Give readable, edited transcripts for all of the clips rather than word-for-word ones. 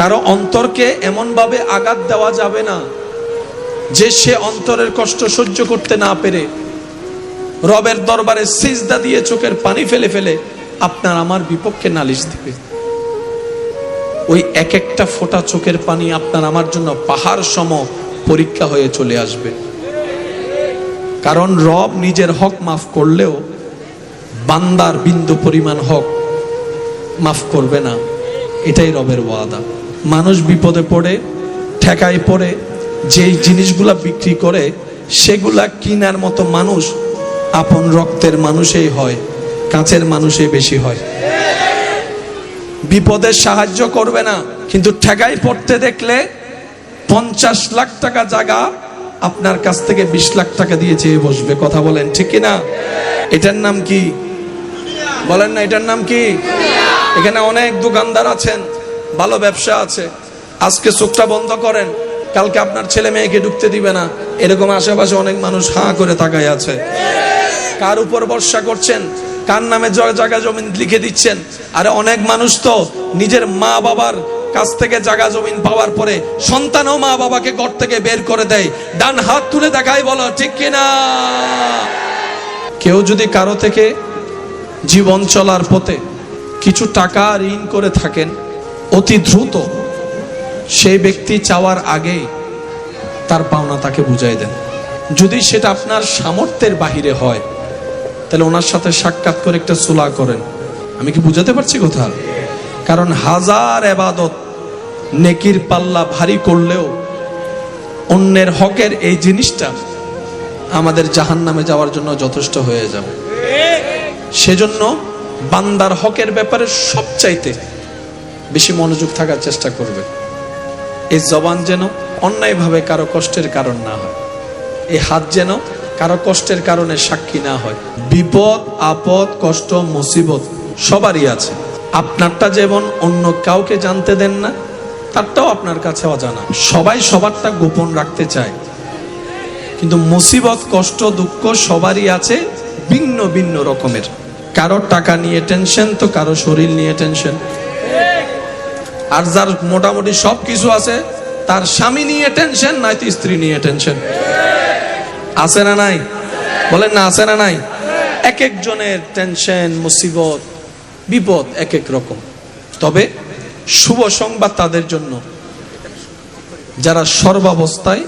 কারো অন্তরকে এমন ভাবে আঘাত দেওয়া যাবে না যে সে অন্তরের কষ্ট সহ্য করতে না পেরে রবের দরবারে সিজদা দিয়ে চোখের পানি ফেলে ফেলে আপনার আমার বিপক্ষে নালিশ দিবে। ওই এক একটা ফোঁটা চোখের পানি আপনার আমার জন্য পাহাড় সম পরীক্ষা হয়ে চলে আসবে। কারণ রব নিজের হক মাফ করলেও বান্দার বিন্দু পরিমাণ হক মাফ করবে না, এটাই রবের ওয়াদা। মানুষ বিপদে পড়ে ঠেকায় পড়ে যেই জিনিসগুলা বিক্রি করে সেগুলা কিনার মতো মানুষ আপন রক্তের মানুষই হয়, কাছের মানুষই বেশি হয়। বিপদের সাহায্য করবে না, কিন্তু ঠেকায় পড়তে দেখলে 50 লাখ টাকা জায়গা আপনার কাছ থেকে 20 লাখ টাকা দিয়ে চেয়ে বসবে। কথা বলেন ঠিক কিনা? এটার নাম কি বলেন না? এটার নাম কি? এখানে অনেক দোকানদার আছেন, ভালো ব্যবসা আছে, আজকে চোখটা বন্ধ করেন, কালকে আপনার ছেলে মেয়েকে ঢুকতে দিবে না, এরকম আশেপাশে অনেক মানুষ হাঁ করে তাকায় আছে। কার উপর ভরসা করছেন? কার নামে জায়গা জমিন লিখে দিচ্ছেন? আরে অনেক মানুষ তো নিজের মা বাবার কাছ থেকে জায়গা জমিন পাওয়ার পরে সন্তানও মা বাবাকে ঘর থেকে বের করে দেয়। ডান হাত তুলে দেখায়, বলো ঠিক কিনা? কেউ যদি কারো থেকে জীবন চলার পথে কিছু টাকা ঋণ করে থাকেন, অতি দ্রুত সেই ব্যক্তি চাওয়ার আগেই তার পাওনা তাকে বুঝাই দেন। যদি সেটা আপনার সামর্থ্যের বাহিরে হয় তাহলে ওনার সাথে সাক্ষাৎ করে একটা সুলা করেন। আমি কি বুঝাতে পারছি কথা? কারণ হাজার ইবাদত নেকির পাল্লা ভারী করলেও অন্যের হকের এই জিনিসটা আমাদের জাহান্নামে যাওয়ার জন্য যথেষ্ট হয়ে যাবে। সেজন্য বান্দার হকের ব্যাপারে সবচাইতে বেশি মনোযোগ থাকার চেষ্টা করবে। এই জবান যেন অন্যায়ভাবে কারো কষ্টের কারণ না হয়, এই হাত যেন কারো কষ্টের কারণে সাক্ষী না হয়। বিপদ আপদ কষ্ট মুসিবত সবারই আছে। আপনারটা যেমন অন্য কাউকে জানতে দেন না, তারটাও আপনার কাছে অজানা। সবাই সবারটা গোপন রাখতে চায়, কিন্তু মুসিবত কষ্ট দুঃখ সবারই আছে, ভিন্ন ভিন্ন রকমের। কারো টাকা নিয়ে টেনশন তো কারো শরীর নিয়ে টেনশন। আর যার মোটামুটি সব কিছু আছে তার স্বামী নিয়ে টেনশন, নয়তো স্ত্রী নিয়ে টেনশন। আছে না নাই? বলেন না, আছে না নাই? এক একজনের টেনশন মুসিবত বিপদ এক এক রকম। তবে শুভ সংবাদ তাদের জন্য যারা সর্বাবস্থায়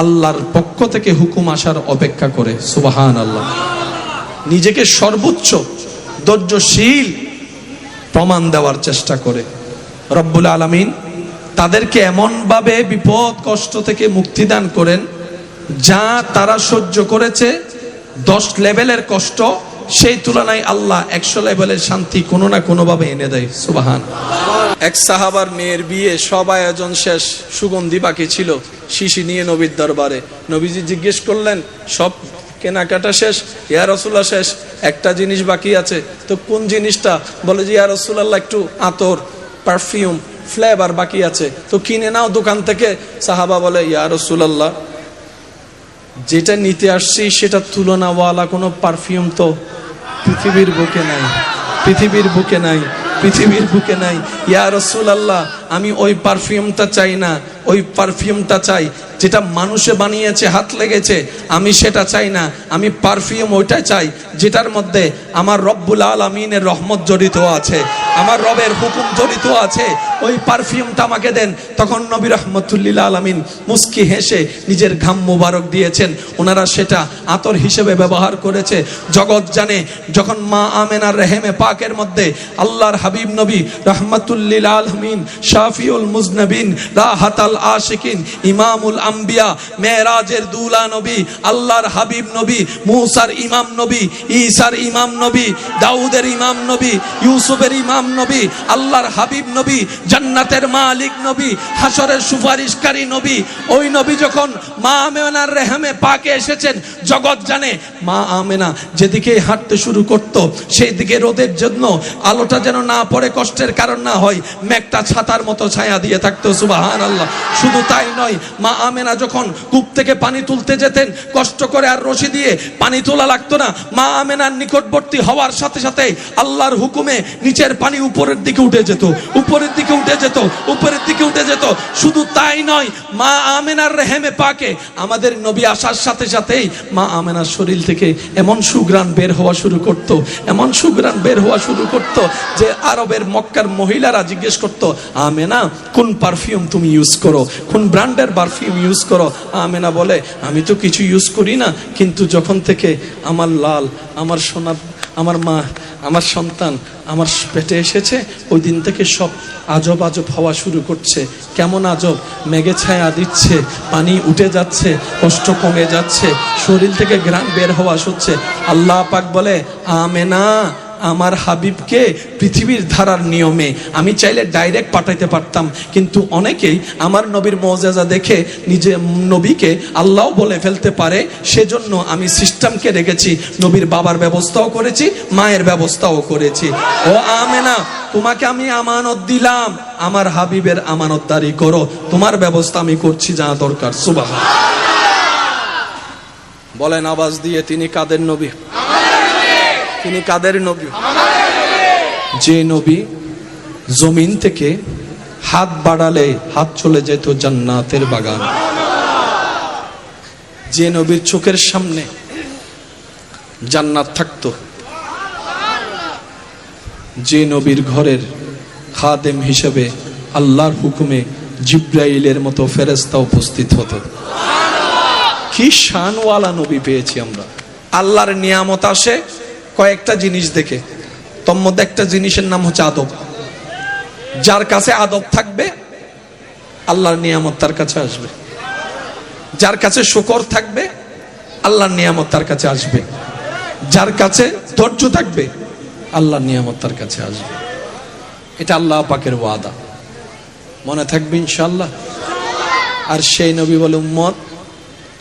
আল্লাহর পক্ষ থেকে হুকুম আসার অপেক্ষা করে। সুবহানাল্লাহ। নিজেকে সর্বোচ্চ ধৈর্যশীল প্রমাণ দেওয়ার চেষ্টা করে। রব্বুল আলামিন তাদেরকে এমন ভাবে বিপদ কষ্ট থেকে মুক্তি দান করেন যা তারা সহ্য করেছে 10 লেভেলের কষ্ট, সেই তুলনায় আল্লাহ 100 লেভেলের শান্তি কোনো না কোনো ভাবে এনে দেয়। সুবহানাল্লাহ। এক সাহাবার মেয়ের বিয়ে, সব আয়োজন শেষ, সুগন্ধি বাকি ছিল, শিশি নিয়ে নবীর দরবারে। নবীজি জিজ্ঞেস করলেন, সব কেনাকাটা শেষ? ইয়া রাসূলুল্লাহ শেষ, একটা জিনিস বাকি আছে। তো কোন জিনিসটা? বলে যে ইয়া রাসূলুল্লাহ একটু আতর পারফিউম ফ্লেভার বাকি আছে, তো কিনে নাও দোকান থেকে। সাহাবা বলে ইয়া রাসূলুল্লাহ যেটা নিতে আসছি সেটা তুলনাওয়ালা কোনো পারফিউম তো পৃথিবীর বুকে নাই, পৃথিবীর বুকে নাই, পৃথিবীর বুকে নাই। ইয়া রাসূলুল্লাহ আমি ওই পারফিউমটা চাই না, ওই পারফিউমটা চাই যেটা মানুষে বানিয়েছে, হাত লেগেছে, আমি সেটা চাই না। আমি পারফিউম ওইটাই চাই যেটার মধ্যে আমার রব্বুল আলামিনের রহমত জড়িত আছে, আমার রবের হুকুম জড়িত আছে। ওই পারফিউমটা আমাকে দেন। তখন নবী রাহমাতুল্লিল আলামিন মুস্কি হেসে নিজের ঘাম মুবারক দিয়েছেন। ওনারা সেটা আতর হিসেবে ব্যবহার করেছে। জগৎ জানে যখন মা আমেনার রেহেমে পাকের মধ্যে আল্লাহর হাবিব নবী রাহমাতুল্লিল আলামিন, শাফিউল মুজনবিন, রাহাতাল আশিকিন, ইমামুল আম্বিয়া, মেরাজের দুলা নবী, আল্লাহর হাবিব নবী, মুসার ইমাম নবী, ঈসার ইমাম নবী, দাউদের ইমাম নবী, ইউসুফের ইমাম নবী, আল্লাহর হাবিব নবী, জান্নাতের মালিক নবী, হাসরের সুপারিশকারী নবী। ওই নবী যখন মা আমেনার রেহেমে পাকে এসেছেন, জগৎ জানে মা আমেনা যেদিকে হাঁটতে শুরু করত সেই দিকে রোদের জন্য আলোটা যেন না পড়ে, কষ্টের কারণ না হয়, মেঘটা ছাতার মতো ছায়া দিয়ে থাকতো। সুবহানাল্লাহ। শুধু তাই নয়, মা আমেনা যখন কূপ থেকে পানি তুলতে যেতেন, কষ্ট করে আর রশি দিয়ে পানি তোলা লাগতো না। মা আমেনার নিকটবর্তী হওয়ার সাথে সাথে আল্লাহর হুকুমে নিচের পানি উপরের দিকে উঠে যেত, উপরের দিকে উঠে যেত, উপরের দিকে উঠে যেত। শুধু তাই নয়, মা আমেনার রেহেমে পাকে আমাদের নবী আসার সাথে সাথেই মা আমেনার শরীর থেকে এমন সুঘ্রাণ বের হওয়া শুরু করত, এমন সুঘ্রাণ বের হওয়া শুরু করত যে আরবের মক্কার মহিলারা জিজ্ঞেস করত, আমেনা কোন পারফিউম তুমি ইউজ করো, কোন ব্র্যান্ডের পারফিউম ইউজ করো? আমেনা বলে, আমি তো কিছু ইউজ করি না, কিন্তু যখন থেকে আমার লাল, আমার সোনা, আমার মা, আমার সন্তান আমার পেটে এসেছে, ওই দিন থেকে সব আজব আজব হওয়া শুরু করছে। কেমন আজব? মেঘে ছায়া দিচ্ছে, পানি উঠে যাচ্ছে, কষ্ট কমে যাচ্ছে, শরীর থেকে ঘ্রাণ বের হওয়া হচ্ছে। আল্লাহ পাক বলে, আমেনা আমার হাবিবকে পৃথিবীর ধারার নিয়মে আমি চাইলে ডাইরেক্ট পাঠাইতে পারতাম, কিন্তু অনেকেই আমার নবীর মুজিজা দেখে নিজে নবীকে আল্লাহ বলে ফেলতে পারে, সেজন্য আমি সিস্টেমকে রেখেছি। নবীর বাবার ব্যবস্থাও করেছি, মায়ের ব্যবস্থাও করেছি। ও আমেনা, তোমাকে আমি আমানত দিলাম, আমার হাবিবের আমানতদারি করো, তোমার ব্যবস্থা আমি করছি যা দরকার। সুবহানাল্লাহ বলেন আওয়াজ দিয়ে, তিনি কাদের নবী? তিনি কাদের নবী? যে নবী জমিন থেকে হাত বাড়ালে হাত চলে যেত জান্নাতের বাগান, যে নবীর চোখের সামনে জান্নাত থাকতো, যে নবীর ঘরের খাদেম হিসেবে আল্লাহর হুকুমে জিব্রাইলের মতো ফেরেশতা উপস্থিত হতো। কি শানওয়ালা নবী পেয়েছি আমরা। আল্লাহর নিয়ামত আসে কয়েকটা জিনিস দেখে, তোর মধ্যে একটা জিনিসের নাম হচ্ছে আদব। যার কাছে আদব থাকবে আল্লাহর নিয়ামত তার কাছে আসবে, যার কাছে শুকর থাকবে আল্লাহর নিয়ামত তার কাছে আসবে, যার কাছে ধৈর্য থাকবে আল্লাহর নিয়ামত তার কাছে আসবে। এটা আল্লাহ পাকের ওয়াদা, মনে থাকবে ইনশাআল্লাহ। আর সেই নবী বলে, উম্মত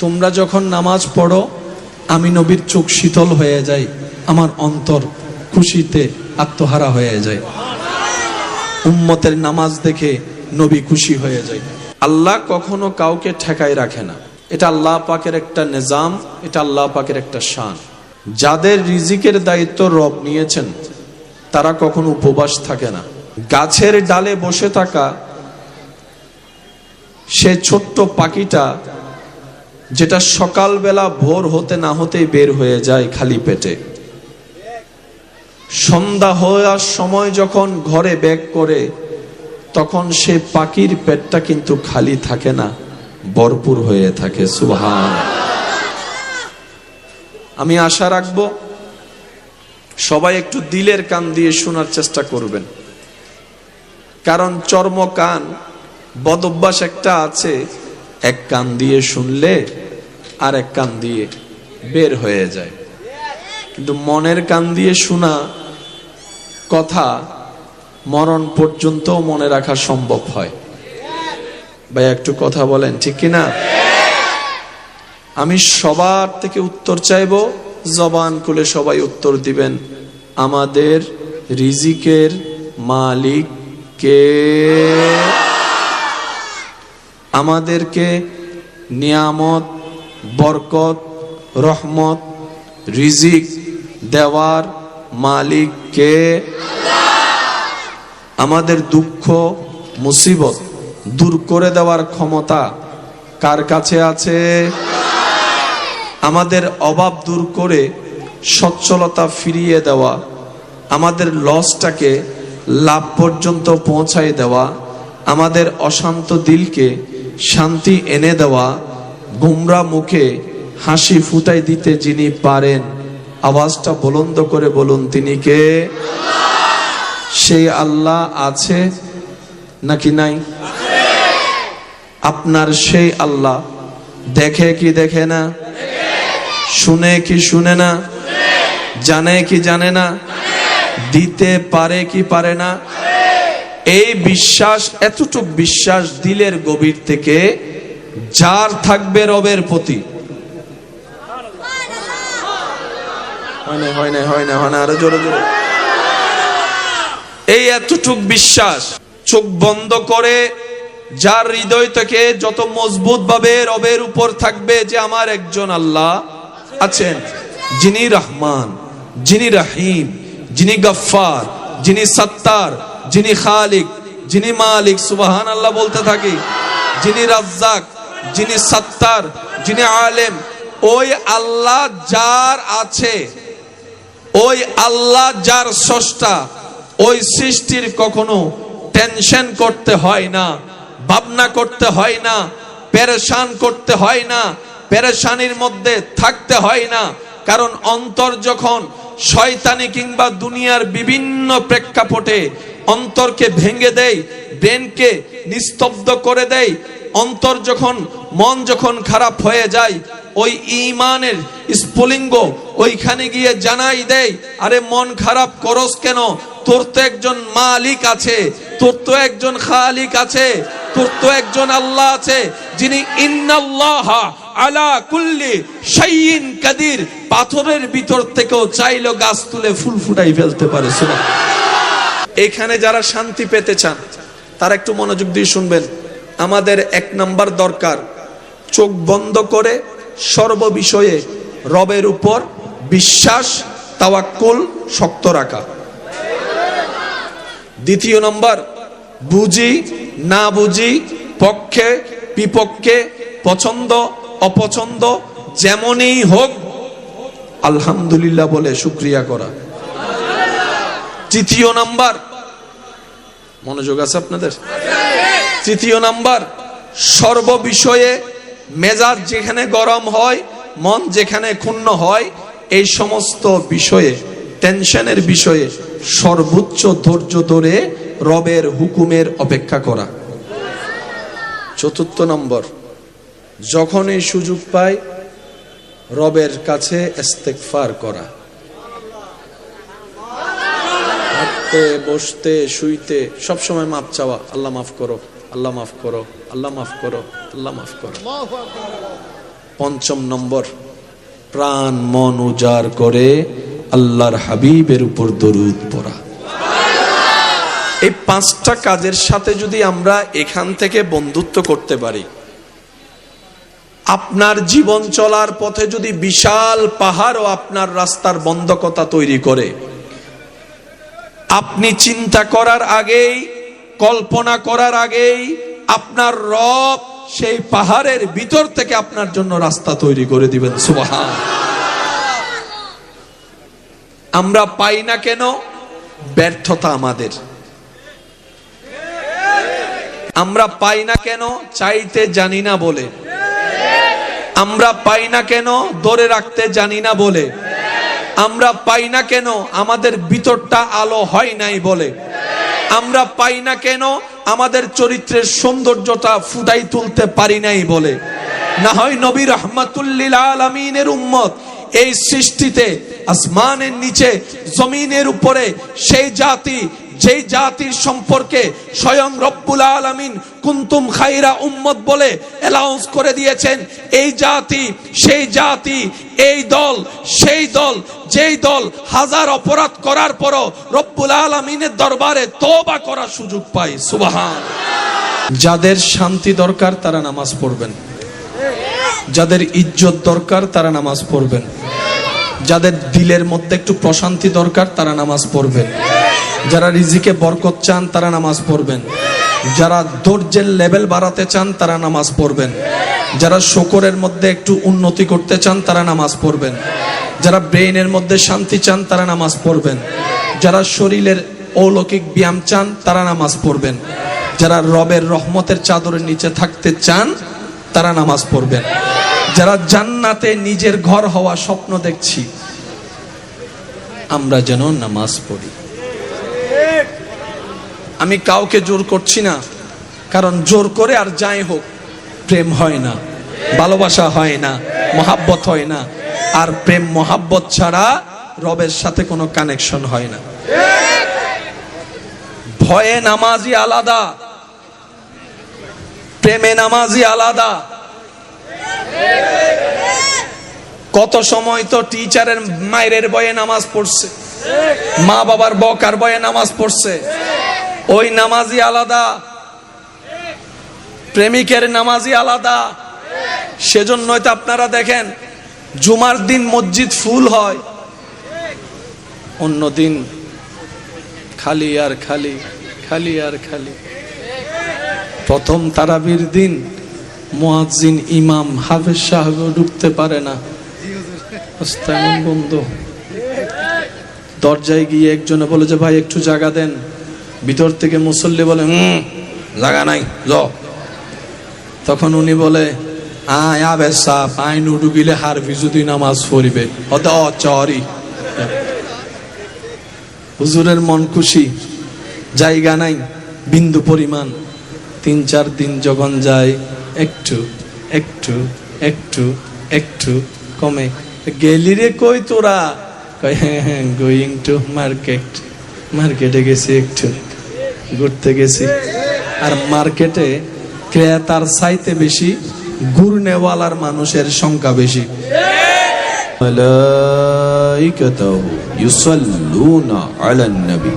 তোমরা যখন নামাজ পড়ো আমি নবীর চোখ শীতল হয়ে যায়, আমার অন্তর খুশিতে আত্মহারা হয়ে যায়। উম্মতের নামাজ দেখে নবী খুশি হয়ে যায়। আল্লাহ কখনো কাউকে ঠেকায় রাখে না, এটা আল্লাহ পাকের একটা নিজাম, এটা আল্লাহ পাকের একটা শান। যাদের রিজিকের দায়িত্ব রব নিয়েছেন তারা কখনো উপবাস থাকে না। গাছের ডালে বসে থাকা সে ছোট্ট পাখিটা যেটা সকালবেলা ভোর হতে না হতেই বের হয়ে যায় খালি পেটে, সন্ধ্যা হওয়ার সময় যখন ঘরে ব্যাক করে তখন সে পাখির পেটটা কিন্তু খালি থাকে না, ভরপুর হয়ে থাকে। সুবহান। আমি আশা রাখবো সবাই একটু দিলের কান দিয়ে শোনার চেষ্টা করবেন, কারণ চর্ম কান বদ অভ্যাস একটা আছে, এক কান দিয়ে শুনলে আর এক কান দিয়ে বের হয়ে যায়, কিন্তু মনের কান দিয়ে শোনা কথা মরণ পর্যন্ত মনে রাখা সম্ভব হয়। ভাই একটু কথা বলেন, ঠিক কিনা? আমি সবার থেকে উত্তর চাইবো, জবান খুলে সবাই উত্তর দিবেন। আমাদের রিজিকের মালিক কে? আমাদেরকে নিয়ামত, বরকত, রহমত, রিজিক দেওয়ার মালিক কে? আমাদের দুঃখ মুসিবত দূর করে দেওয়ার ক্ষমতা কার কাছে আছে? আমাদের অভাব দূর করে সচ্ছলতা ফিরিয়ে দেওয়া, আমাদের লসটাকে লাভ পর্যন্ত পৌঁছায় দেওয়া, আমাদের অশান্ত দিলকে শান্তি এনে দেওয়া, গোমরা মুখে হাসি ফুটাই দিতে যিনি পারেন, আওয়াজটা বুলন্দ করে বলুন, তিনি কে? সেই আল্লাহ আছে নাকি নাই? আপনার সেই আল্লাহ দেখে কি দেখে না? শুনে কি শুনে না? জানে কি জানে না? দিতে পারে কি পারে না? এই বিশ্বাস, এতটুক বিশ্বাস দিলের গভীর থেকে যার থাকবে রবের প্রতি, হয় না আরো জোরে জোরে, এই এতটুক বিশ্বাস চোখ বন্ধ করে যার হৃদয় থেকে যত মজবুত ভাবে রবের উপর থাকবে যে আমার একজন আল্লাহ আছেন, যিনি রহমান, যিনি রহিম, যিনি গফফার, যিনি সত্তার, যিনি খালিক, যিনি মালিক, সুবহানাল্লাহ বলতে থাকি, যিনি রাজ্জাক, যিনি সাত্তার, যিনি আলেম, ওই আল্লাহ যার আছে, ওই আল্লাহ যার স্রষ্টা, ওই সৃষ্টির কখনো টেনশন করতে হয় না, ভাবনা করতে হয় না, পেরেশান করতে হয় না, পেরেশানির মধ্যে থাকতে হয় না। কারণ অন্তর যখন শয়তানি কিংবা দুনিয়ার বিভিন্ন প্রেক্ষাপটে অন্তরকে ভেঙে দেয়, ব্রেনকে নিস্তব্ধ করে দেয়, অন্তর যখন, মন যখন খারাপ হয়ে যায়, ওই ঈমানের স্ফুলিঙ্গ ওইখানে গিয়ে জানাই দেয়, আরে মন খারাপ করস কেন? তোর তো একজন মালিক আছে, তোর তো একজন খালিক আছে, তোর তো একজন আল্লাহ আছে, যিনি ইন্নাল্লাহা আলা কুল্লি শাইইন কাদির, পাথরের ভিতর থেকেও চাইলো গাছ তুলে ফুল ফুটাই ফেলতে পারে। সুবহানাল্লাহ। এখানে যারা শান্তি পেতে চান তারা একটু মনোযোগ দিয়ে শুনবেন। আমাদের এক নাম্বার দরকার, চোখ বন্ধ করে সর্ববিষয়ে রবের উপর বিশ্বাস, তাওয়াক্কুল শক্ত রাখা। দ্বিতীয় নম্বর, বুঝি না বুঝি, পক্ষে বিপক্ষে, পছন্দ অপছন্দ যেমনই হোক আলহামদুলিল্লাহ বলে শুকরিয়া করা। তৃতীয় নাম্বার, মনোযোগ আছে আপনাদের? তৃতীয় নাম্বার, সর্ববিষয়ে মেজাজ যেখানে গরম হয়, মন যেখানে ক্ষুণ্ণ হয়, এই সমস্ত বিষয়ে, টেনশনের বিষয়ে সর্বোচ্চ ধৈর্য ধরে রবের হুকুমের অপেক্ষা করা। চতুর্থ নম্বর, যখনই সুযোগ পায় রবের কাছে ইস্তেগফার করা। হাঁটতে, বসতে, শুইতে সবসময় মাফ চাওয়া, আল্লাহ মাফ করো, আল্লাহ মাফ করো, আল্লাহ মাফ করো, আল্লাহ মাফ করো। পঞ্চম নম্বর, প্রাণ মন উজাড় করে আল্লাহর হাবিবের উপর দরুদ পড়া। এই পাঁচটা কাজের সাথে যদি আমরা এখান থেকে বন্ধুত্ব করতে পারি, আপনার জীবন চলার পথে যদি বিশাল পাহাড়ও আপনার রাস্তার বন্ধকতা তৈরি করে, আপনি চিন্তা করার আগেই, কল্পনা করার আগেই আপনার রব সেই পাহাড়ের ভিতর থেকে আপনার জন্য রাস্তা তৈরি করে দিবেন। সুবহান। আমরা পাই না কেন? ব্যর্থতা আমাদের। আমরা পাই না কেন? চাইতে জানি না বলে। আমরা পাই না কেন? ধরে রাখতে জানি না বলে। আমরা পাই না কেন? আমাদের ভিতরটা আলো হয় নাই বলে। আমরা পাই না কেন? আমাদের চরিত্রের সৌন্দর্যটা ফুটাই তুলতে পারি নাই বলে। না হয় নবী রাহমাতুল লিল আলামিনের উম্মত এই সৃষ্টিতে, আসমানের নিচে, জমিনের উপরে সেই জাতি, যেই জাতির সম্পর্কে স্বয়ং রব্বুল আলামিন কুনতুম খায়রা উম্মত বলে অ্যালাউন্স করে দিয়েছেন, এই জাতি, সেই জাতি, এই দল, সেই দল, যেই দল হাজার অপরাধ করার পরও রব্বুল আলামিনের দরবারে তওবা করার সুযোগ পায়। সুবহান। যাদের শান্তি দরকার তারা নামাজ পড়বেন, যাদের ইজ্জত দরকার তারা নামাজ পড়বেন, যাদের দিলের মধ্যে একটু প্রশান্তি দরকার তারা নামাজ পড়বেন, যারা রিজিকে বরকত চান তারা নামাজ পড়বেন, যারা ধৈর্যের লেভেল বাড়াতে চান তারা নামাজ পড়বেন, যারা শুকরের মধ্যে একটু উন্নতি করতে চান তারা নামাজ পড়বেন, যারা ব্রেইনের মধ্যে শান্তি চান তারা নামাজ পড়বেন, যারা শরীরের অলৌকিক ব্যায়াম চান তারা নামাজ পড়বেন, যারা রবের রহমতের চাদরের নিচে থাকতে চান তারা নামাজ পড়বেন, যারা জান্নাতে নিজের ঘর হওয়া স্বপ্ন দেখছি আমরা যেন নামাজ পড়ি। আমি কাউকে জোর করছি না, কারণ জোর করে আর যাই হোক প্রেম হয় না, ভালোবাসা হয় না, মহাব্বত হয় না। আর প্রেম মহাব্বত ছাড়া রবের সাথে কোনো কানেকশন হয় না। ভয়ে নামাজি আলাদা, প্রেমে নামাজি আলাদা। কত সময় তো টিচারের মায়ের ভয়ে নামাজ পড়ছে, মা বাবার বকার ভয়ে নামাজ পড়ছে, ওই নামাজি আলাদা, প্রেমিকের নামাজি আলাদা। সেজন্যই তো আপনারা দেখেন জুমার দিন মসজিদ ফুল হয়, অন্য দিন খালি আর খালি, খালি আর খালি। প্রথম তারাবির দিন মুয়াজ্জিন ইমাম হাফেজ সাহেবও ঢুকতে পারে না, এমন বন্ধ। দরজায় গিয়ে একজনে বলে যে ভাই একটু জায়গা দেন, ভিতর থেকে মুসল্লি বলে জায়গা নাই যাও। তখন উনি বলে আয় আবেশ সাপ আইন ঢুকিলে হারবি যদি নামাজ পড়িবে অত চরি। হুজুরের মন খুশি, জায়গা নাই বিন্দু পরিমাণ। 3-4 দিন যখন যায় একটু একটু একটু একটু কমে। গেলি রে কই তোরা? হ্যাঁ গোয়িং টু মার্কেট, মার্কেটে গেছি, একটু ঘুরতে গেছি। আর মার্কেটে ক্রেতার চাইতে বেশি ঘুরনেওয়ালার মানুষের সংখ্যা বেশি। মালাইকাতুহু ইউসাল্লুনা আলান নবী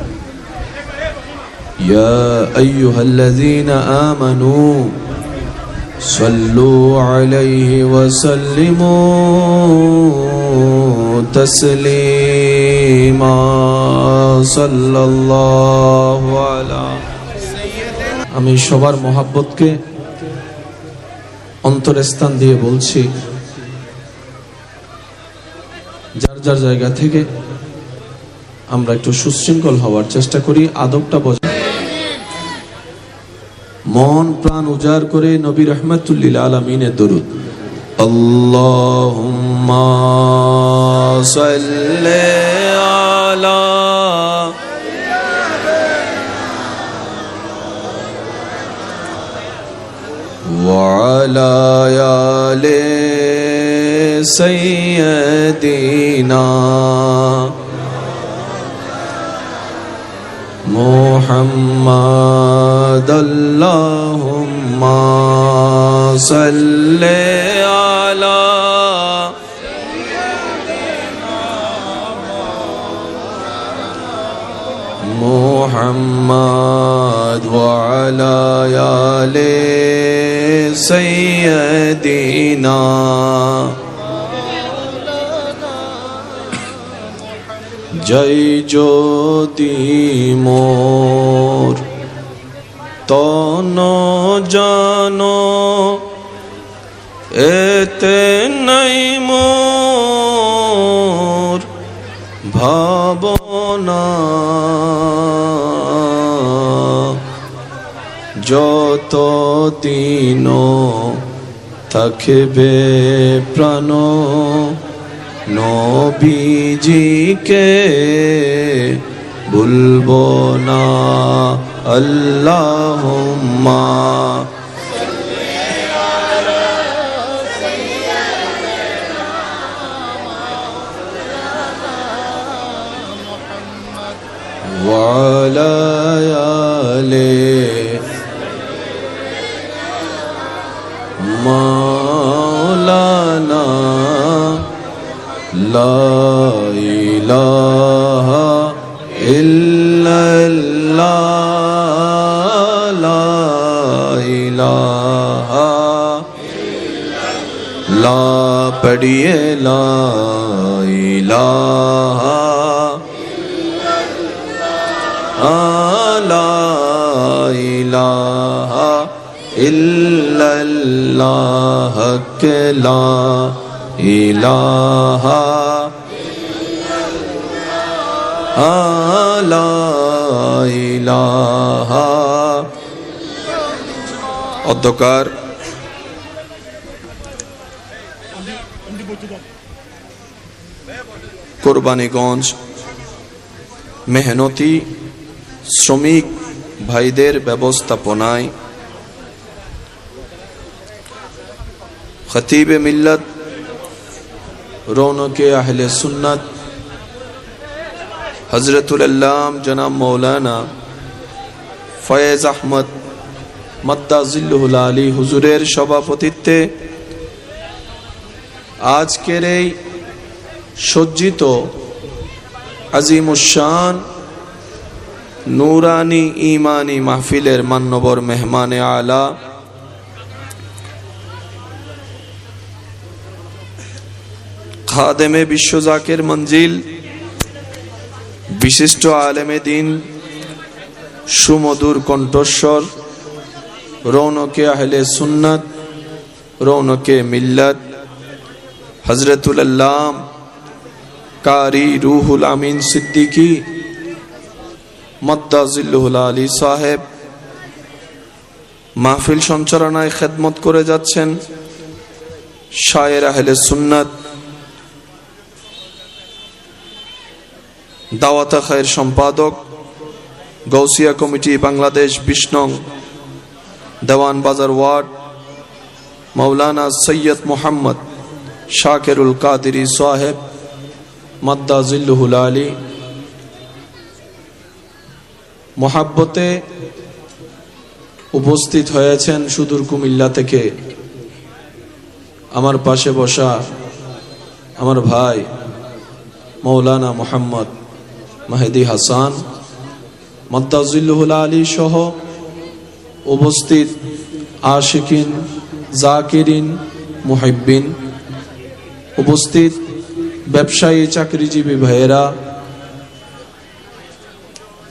ইয়া আইয়ুহাল্লাযীনা আমানু সাল্লু আলাইহি ওয়া সাল্লিমু তাসলিমা সাল্লাল্লাহু আলা। আমি সবার মহাব্বতকে অন্তরস্থান দিয়ে বলছি, যার যার জায়গা থেকে আমরা একটু সুশৃঙ্খল হওয়ার চেষ্টা করি, আদবটা বজায় মন প্রাণ উজাড় করে নবী রাহমাতুল লিল আলামিনের দরুদ। আল্লাহুম্মা সাল্লি আলা ওয়া আলা আলি সাইয়্যিদিনা মুহাম্মাদ। আল্লাহুম্মা সাল্লি আলা মুহাম্মাদ ওয়া আলা আলি সাইয়্যিদিনা। জয় জ্যোতি মোর তন জন এতে নাই মোর ভাবনা, যত দিন থাকবে প্রাণ নবীজিকে ভুলবো না। আল্লাহুম্মা ওয়া আলা আলি মাওলানা। লা ইলাহা ইল্লাল্লাহ, লা ইলাহা লা পড়িয়ে লা ইলাহা লা ইলাহা ইল্লাল্লাহ কে লা ইলাহা লা ইলাহা। অধ্যকার কোরবানীগঞ্জ মেহনতি শ্রমিক ভাইদের ব্যবস্থাপনায় খতিবে মিল্লত রৌনকে আহলে সুন্নাত হযরতুল আল্লাম জনাব মৌলানা ফয়েজ আহমদ মাদ্দাজিল্লুহুল আলী হুজুরের সভাপতিত্বে আজকের এই সজ্জিত আজিমুশান নূরানি ইমানি মাহফিলের মান্যবর মেহমানে আলা খাদেমে বিশ্ব জাকের মঞ্জিল বিশিষ্ট আলেমে দিন সুমধুর কণ্ঠস্বর রৌনকে আহলে সুন্নত, রৌনকে মিল্লত, হজরতুল আল্লাম কারি রুহুল আমিন সিদ্দিকী মদ্দাজিল্লুহুল আলী সাহেব মাহফিল সঞ্চালনায় খেদমত করে যাচ্ছেন। শায়ের আহলে সুন্নাত, দাওয়াতা খায়ের সম্পাদক, গৌসিয়া কমিটি বাংলাদেশ ২০ নং দেওয়ান বাজার ওয়ার্ড, মৌলানা সৈয়দ মোহাম্মদ শাকেরুল কাদেরী সাহেব মাদ্দাজিল্লুহুল আলী। মোহাব্বতে উপস্থিত হয়েছেন সুদূর কুমিল্লা থেকে আমার পাশে বসা আমার ভাই মৌলানা মোহাম্মদ মাহেদি হাসান মাদ্দাজিল্লুহুল আলী সহ উপস্থিত আশিকিন, জাকিরিন, মুহিব্বিন, উপস্থিত ব্যবসায়ী, চাকরিজীবী ভাইয়েরা,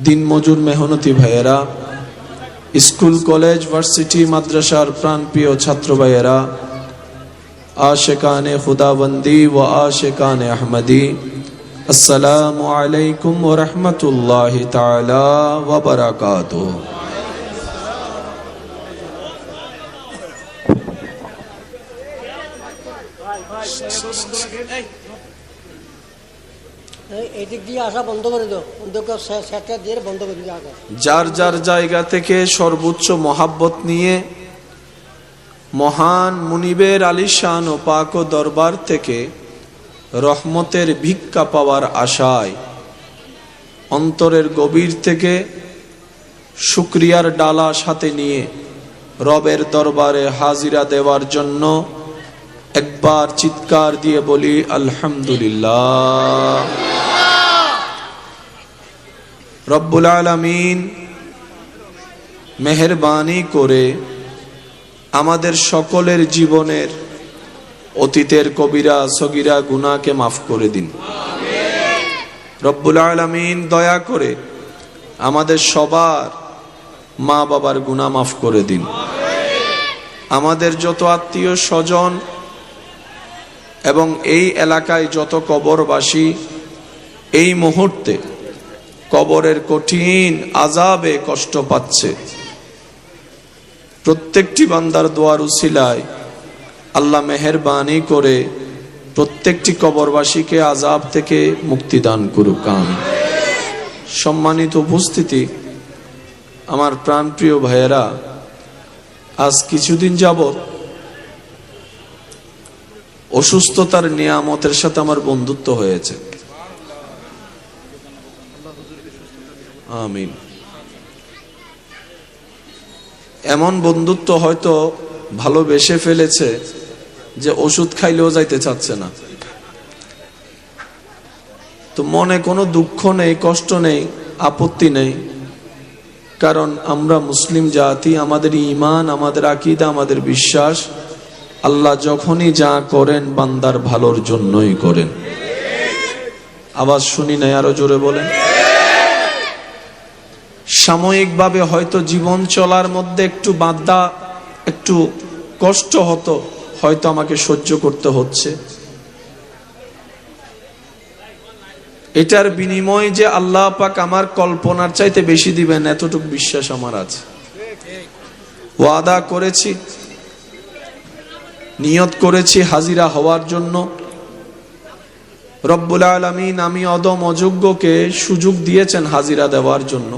দিনমজুর মেহনতি ভাইয়েরা, স্কুল, কলেজ, ভার্সিটি, মাদ্রাসার প্রাণপ্রিয় ছাত্র ভাইয়েরা, আশিকানে খুদাবন্দি ও আশিকানে আহমদি, আসসালামু আলাইকুম ওয়া রাহমাতুল্লাহি তাআলা ওয়া বারাকাতুহু। যার যার জায়গা থেকে সর্বোচ্চ মহাব্বত নিয়ে মহান মুনিবের আলিশান ও পাক ও দরবার থেকে রহমতের ভিক্ষা পাওয়ার আশায় অন্তরের গভীর থেকে শুকরিয়ার ডালা সাথে নিয়ে রবের দরবারে হাজিরা দেওয়ার জন্য একবার চিৎকার দিয়ে বলি আলহামদুলিল্লাহ। রব্বুল আলামিন মেহেরবানি করে আমাদের সকলের জীবনের অতীতের কবিরা সগীরা গুনাহকে মাফ করে দিন। রব্বুল আলামিন দয়া করে আমাদের সবার মা বাবার গুনাহ মাফ করে দিন। আমাদের যত আত্মীয় স্বজন এবং এই এলাকায় যত কবরবাসী এই মুহূর্তে কবরের কঠিন আযাবে কষ্ট পাচ্ছে, প্রত্যেকটি বান্দার দোয়ার উসিলায় আল্লাহ মেহেরবানি করে প্রত্যেকটি কবরবাসীকে আযাব থেকে মুক্তি দান করুক, আমিন। সম্মানিত উপস্থিতি, আমার প্রাণপ্রিয় ভাইয়েরা, আজ কিছুদিন যাবত অসুস্থতার নিয়ামতের সাথে আমার বন্ধুত্ব হয়েছে, আমিন। এমন বন্ধুত্ব হয়তো ভালোবেসে ফেলেছে যে ওষুধ খাইলেও যাইতে চাচ্ছে না। তো মনে কোনো দুঃখ নেই, কষ্ট নেই, আপত্তি নেই, কারণ আমরা মুসলিম জাতি, আমাদের ঈমান, আমাদের আকীদা, আমাদের বিশ্বাস, আল্লাহ যখনই যা করেন বান্দার ভালোর জন্যই করেন। আওয়াজ শুনি নাই, আরো জোরে বলেন। সাময়িকভাবে হয়তো জীবন চলার মধ্যে একটু বাধা, একটু কষ্ট হতো, হয়তো আমাকে সহ্য করতে হচ্ছে। এটার বিনিময় যে আল্লাহ পাক আমার কল্পনার চাইতে বেশি দিবেন, এতটুকু বিশ্বাস আমার আছে। ওয়াদা করেছি, নিয়ত করেছি হাজিরা হওয়ার জন্য। রব্বুল আলামিন আমি অদম অযোগ্যকে সুযোগ দিয়েছেন হাজিরা দেওয়ার জন্য।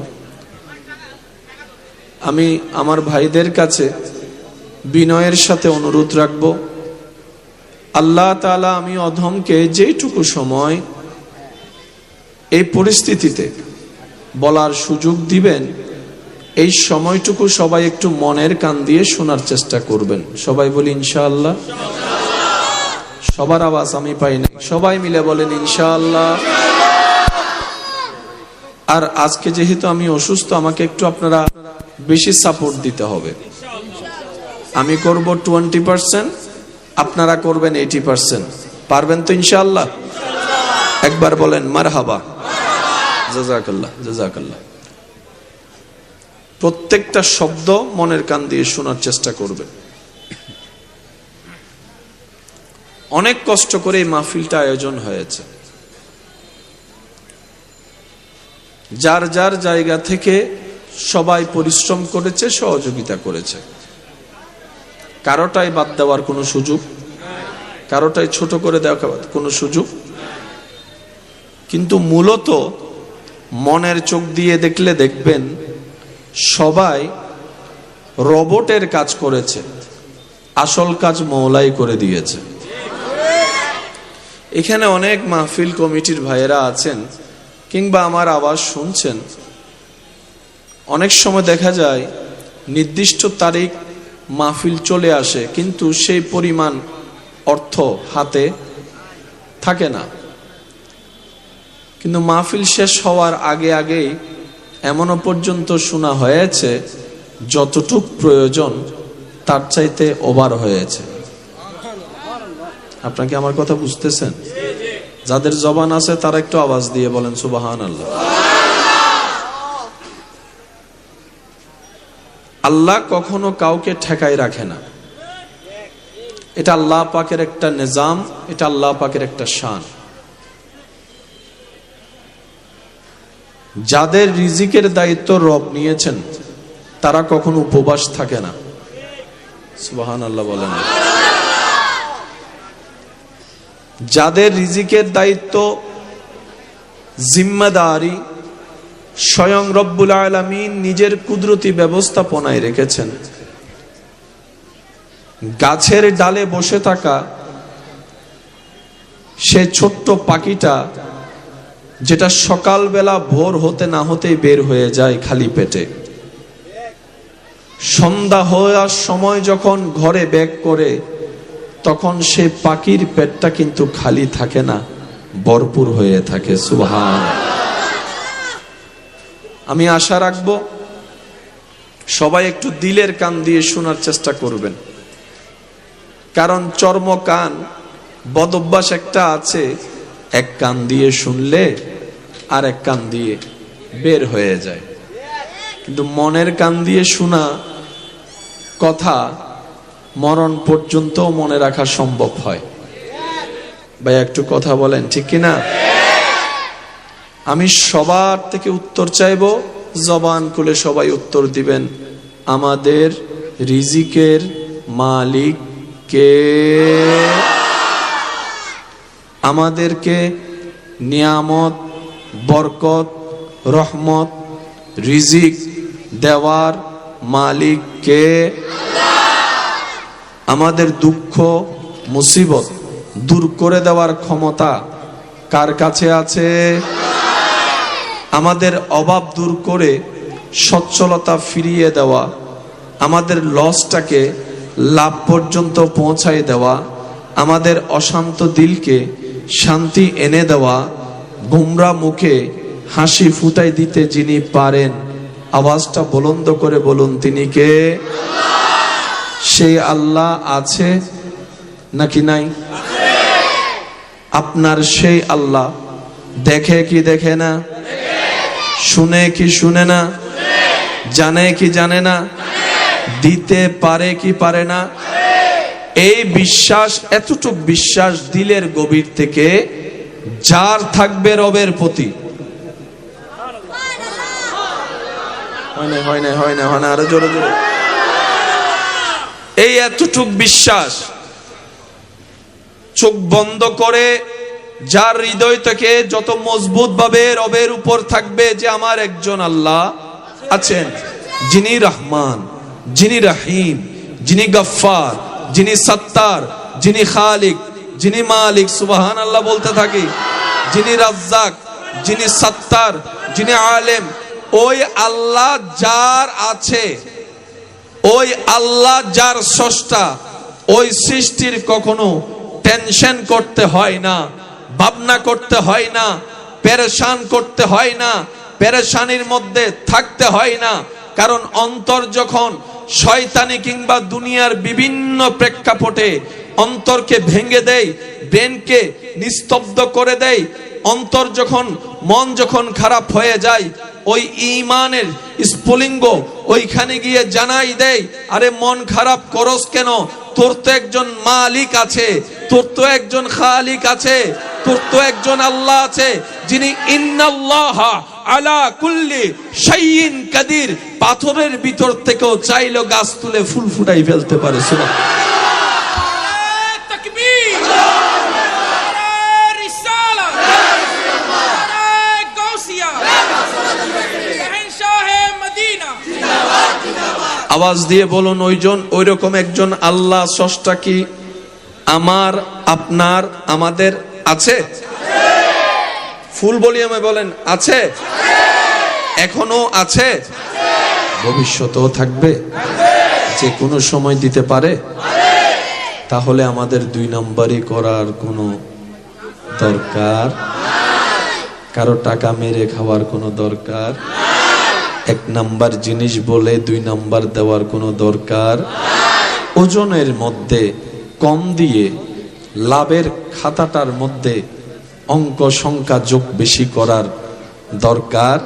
আমি আমার ভাইদের কাছে বিনয়ের সাথে অনুরোধ রাখব, আল্লাহ তাআলা আমি অধমকে যেটুকু সময় এই পরিস্থিতিতে বলার সুযোগ দিবেন, এই সময়টুকু সবাই একটু মনের কান দিয়ে শোনার চেষ্টা করবেন। সবাই বলি ইনশাআল্লাহ। সবার আওয়াজ আমি পাই না, সবাই মিলে বলেন ইনশাআল্লাহ। আর আজকে যেহেতু আমি অসুস্থ, আমাকে একটু আপনারা বেশি সাপোর্ট দিতে হবে। আমি করব 20%, আপনারা করবেন 80%। পারবেন তো ইনশাআল্লাহ? একবার বলেন মারহাবা। জাযাকাল্লাহ, জাযাকাল্লাহ। প্রত্যেকটা শব্দ মনের কান দিয়ে শোনার চেষ্টা করবেন। অনেক কষ্ট করে এই মাহফিলটা আয়োজন হয়েছে। যার যার জায়গা থেকে সবাই পরিশ্রম করেছে, সহযোগিতা করেছে। কারোটাই বাদ দেওয়ার কোনো সুযোগ, কারোটাই ছোট করে দেওয়ার কোনো সুযোগ। কিন্তু মূলত মনের চোখ দিয়ে দেখলে দেখবেন সবাই রোবটের কাজ করেছে, আসল কাজ মওলাই করে দিয়েছে। এখানে অনেক মাহফিল কমিটির ভাইয়েরা আছেন কিংবা আমার আওয়াজ শুনছেন। অনেক সময় দেখা যায় নির্দিষ্ট তারিখ মাহফিল চলে আসে, কিন্তু সেই পরিমাণ অর্থ হাতে থাকে না। কিন্তু মাহফিল শেষ হওয়ার আগে আগেই এমনও পর্যন্ত শোনা হয়েছে যতটুক প্রয়োজন তার চাইতে ওভার হয়েছে। আপনাকে আমার কথা বুঝতেছেন? যাদের জবান আছে তারা একটু আওয়াজ দিয়ে বলেন সুবহানাল্লাহ। আল্লাহ কখনো কাউকে ঠেকায় রাখে না। এটা আল্লাহ পাকের একটা নিজাম, এটা আল্লাহ পাকের একটা শান। যাদের রিজিকের দায়িত্ব রব নিয়েছেন তারা কখনো উপবাস থাকে না। সুবহানাল্লাহ বলেন। যাদের রিজিকের দায়িত্ব, জিম্মাদারি স্বয়ং রব্বুল আলামিন নিজের কুদরতি ব্যবস্থাপনায় রেখেছেন, গাছের ডালে বসে থাকা সে ছোট্ট পাখিটা যেটা সকালবেলা ভোর হতে না হতেই বের হয়ে যায় খালি পেটে, সন্ধ্যা হওয়ার সময় যখন ঘরে ব্যাক করে তখন সে পাখির পেটটা কিন্তু খালি থাকে না, ভরপুর হয়ে থাকে। সুবহানাল্লাহ। আমি আশা রাখবো সবাই একটু দিলের কান দিয়ে শোনার চেষ্টা করবেন, কারণ চর্ম কান বদ অভ্যাস একটা আছে, এক কান দিয়ে শুনলে আর এক কান দিয়ে বের হয়ে যায়। কিন্তু মনের কান দিয়ে শোনা কথা মরণ পর্যন্ত মনে রাখা সম্ভব হয়। ভাই একটু কথা বলেন, ঠিক কিনা? আমি সবার থেকে উত্তর চাইবো, জবান খুলে সবাই উত্তর দিবেন। আমাদের রিজিকের মালিক কে? আমাদেরকে নিয়ামত, বরকত, রহমত, রিজিক দেওয়ার মালিক কে? আমাদের দুঃখ মুসিবত দূর করে দেওয়ার ক্ষমতা কার কাছে আছে? আমাদের অভাব দূর করে সচ্ছলতা ফিরিয়ে দেওয়া, আমাদের লসটাকে লাভ পর্যন্ত পৌঁছায় দেওয়া, আমাদের অশান্ত দিলকে শান্তি এনে দেওয়া, গোমরা মুখে হাসি ফুটাই দিতে যিনি পারেন, আওয়াজটা বুলন্দ করে বলুন, তিনি কে? সেই আল্লাহ আছে নাকি নাই? আপনার সেই আল্লাহ দেখে কি দেখে না? শুনে কি শুনে না? জানে কি জানে না? দিতে পারে কি পারে না? এই বিশ্বাস, এতটুক বিশ্বাস দিলের গভীর থেকে যার থাকবে রবের প্রতি, হয় না আরো জোরে জোরে, এই এতটুক বিশ্বাস চোখ বন্ধ করে যার হৃদয় থেকে যত মজবুত ভাবে রবের উপর থাকবে যে আমার একজন আল্লাহ আছেন, যিনি রহমান, যিনি রহিম, যিনি গফফার, যিনি সত্তার, যিনি খালিক, যিনি মালিক, সুবহানাল্লাহ বলতে থাকি, যিনি রাজ্জাক, যিনি সত্তার, যিনি আলেম, ওই আল্লাহ যার আছে, ওই আল্লাহ যার স্রষ্টা, ওই সৃষ্টির কখনো টেনশন করতে হয় না, ভাবনা করতে হয় না, পেরেশান করতে হয় না, পেরেশানির মধ্যে থাকতে হয় না। কারণ অন্তর যখন শয়তানি কিংবা দুনিয়ার বিভিন্ন প্রেক্ষাপটে অন্তরকে ভেঙে দেয়, ব্রেনকে নিস্তব্ধ করে দেয়, অন্তর যখন, মন যখন খারাপ হয়ে যায়, ওই ঈমানের স্ফুলিঙ্গ ওইখানে গিয়ে জানাই দেয়, আরে মন খারাপ করস কেন, তোর তো একজন মালিক আছে, তোর তো একজন খালিক আছে, তোর তো একজন আল্লাহ আছে, যিনি ইন্নাল্লাহা আলা কুল্লি শাইইন কাদির, পাথরের ভিতর থেকেও চাইলো গাছ তুলে ফুল ফুটাই ফেলতে পারে। সুবহানাল্লাহ। আওয়াজ দিয়ে বলুন, ওইরকম একজন আল্লাহ স্রষ্টা কি আমার, আপনার, আমাদের আছে? ফুল ভলিউমে বলেন, আছে? এখনো আছে, ভবিষ্যতেও থাকবে, যে কোনো সময় দিতে পারে। তাহলে আমাদের 2 নম্বরই করার কোনো দরকার, কারো টাকা মেরে খাওয়ার কোনো দরকার, 1 নাম্বার জিনিস বলে 2 নাম্বার দেওয়ার কোনো দরকার, ওজনের মধ্যে কম দিয়ে লাভের খাতাটার মধ্যে অঙ্ক সংখ্যা যোগ বেশি করার দরকার।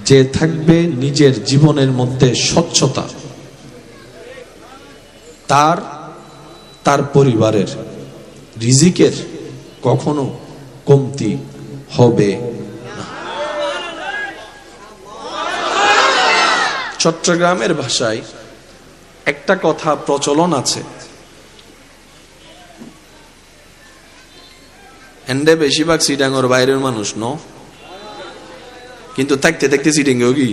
যে থাকবে নিজের জীবনের মধ্যে স্বচ্ছতা, তার পরিবারের রিজিকের কখনো কমতি হবে না। চট্টগ্রামের ভাষায় একটা কথা প্রচলন আছে, এন্ডে বেশিরভাগ সিটাঙ্গর বাইরের মানুষ ন, কিন্তু থাকতে থাকতে সিটিংও কি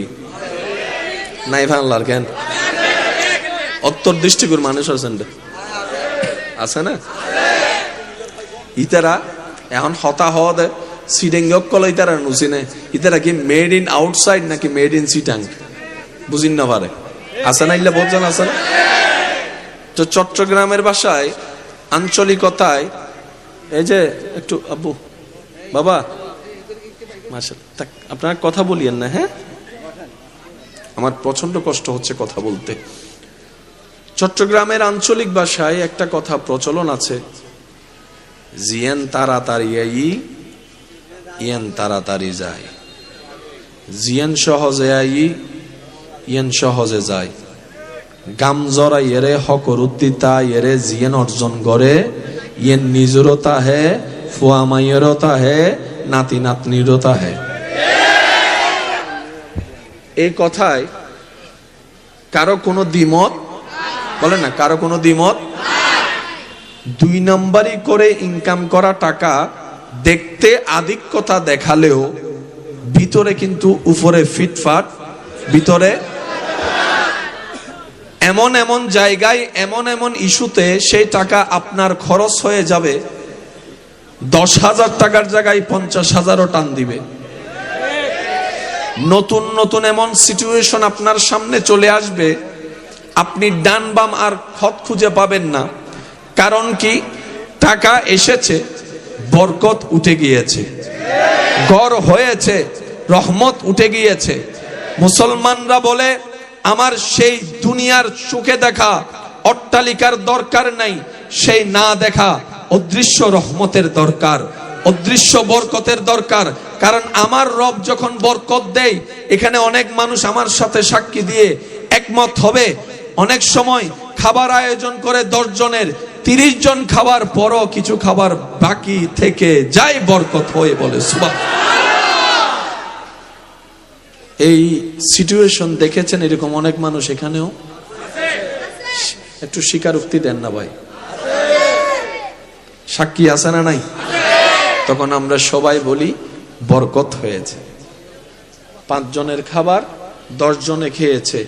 নাই ভাঙলার কেন, উত্তর দৃষ্টিকোণ মানুষ আছেন আছে না, ইতারা এখন হতা হওয়া দেয় সিটিংও কল, ইতারা নুসিনে ইতারা কি মেড ইন আউটসাইড নাকি মেড ইন সিটাং বুঝিন না পারে, আছে না, ইল্লা বোঝান আছে না। তো চট্টগ্রামের ভাষায় আঞ্চলিকতায় এই যে একটু আব্বু বাবা মাশাআল্লাহ আপনারা কথা বলিয়েন না, হ্যাঁ আমার প্রচন্ড কষ্ট হচ্ছে কথা বলতে। চট্টগ্রামের আঞ্চলিক ভাষায় একটা কথা প্রচলন আছে, জিয়েন তাড়াতাড়ি আই ইয়েন তাড়াতাড়ি যায়, জিয়েন সহজে আই ইয়েন সহজে যায়, গাম জরা এরে হকরুদ্দিতা এরে জিয়েন অর্জন করে, ইয়েন নিজরতা হে ফুয়া মাইয়েরতা হে নাতি নাতনিরতা হে। এই কথায় কারো কোনো দ্বিমত বলে না, কারো কোনো দ্বিমত। 2 নম্বরই করে ইনকাম করা টাকা দেখতে আধিক্যতা দেখালেও ভিতরে কিন্তু উপরে ফিটফাট, ভিতরে এমন এমন জায়গায় এমন এমন ইস্যুতে সেই টাকা আপনার খরচ হয়ে যাবে 10,000 টাকার জায়গায় 50,000ও টান দিবে। নতুন নতুন এমন সিচুয়েশন আপনার সামনে চলে আসবে, আপনি ডান বাম আর খত খুঁজে পাবেন না। কারণ কি, টাকা এসেছে, বরকত উঠে গিয়েছে, ঘর হয়েছে, রহমত উঠে গিয়েছে। মুসলমানরা বলে আমার সেই দুনিয়ার চোখে দেখা অট্টালিকার দরকার নাই, সেই না দেখা অদৃশ্য রহমতের দরকার, অদৃশ্য বরকতের দরকার। কারণ আমার রব যখন বরকত দেয়, এখানে অনেক মানুষ আমার সাথে সাক্ষী দিয়ে একমত হবে, অনেক সময় খাবার আয়োজন করে 10 জনের, 30 জন খাবার পরও কিছু খাবার বাকি থেকে যায়, বরকত হয়ে বলে সুবহানাল্লাহ। এই সিচুয়েশন দেখেছেন এরকম অনেক মানুষ এখানেও, একটু স্বীকারোক্তি দেন না ভাই, সাক্ষী আছে না নাই? তখন আমরা সবাই বলি বরকত হয়েছে। 5 জনের খাবার 10 জনে খেয়েছে,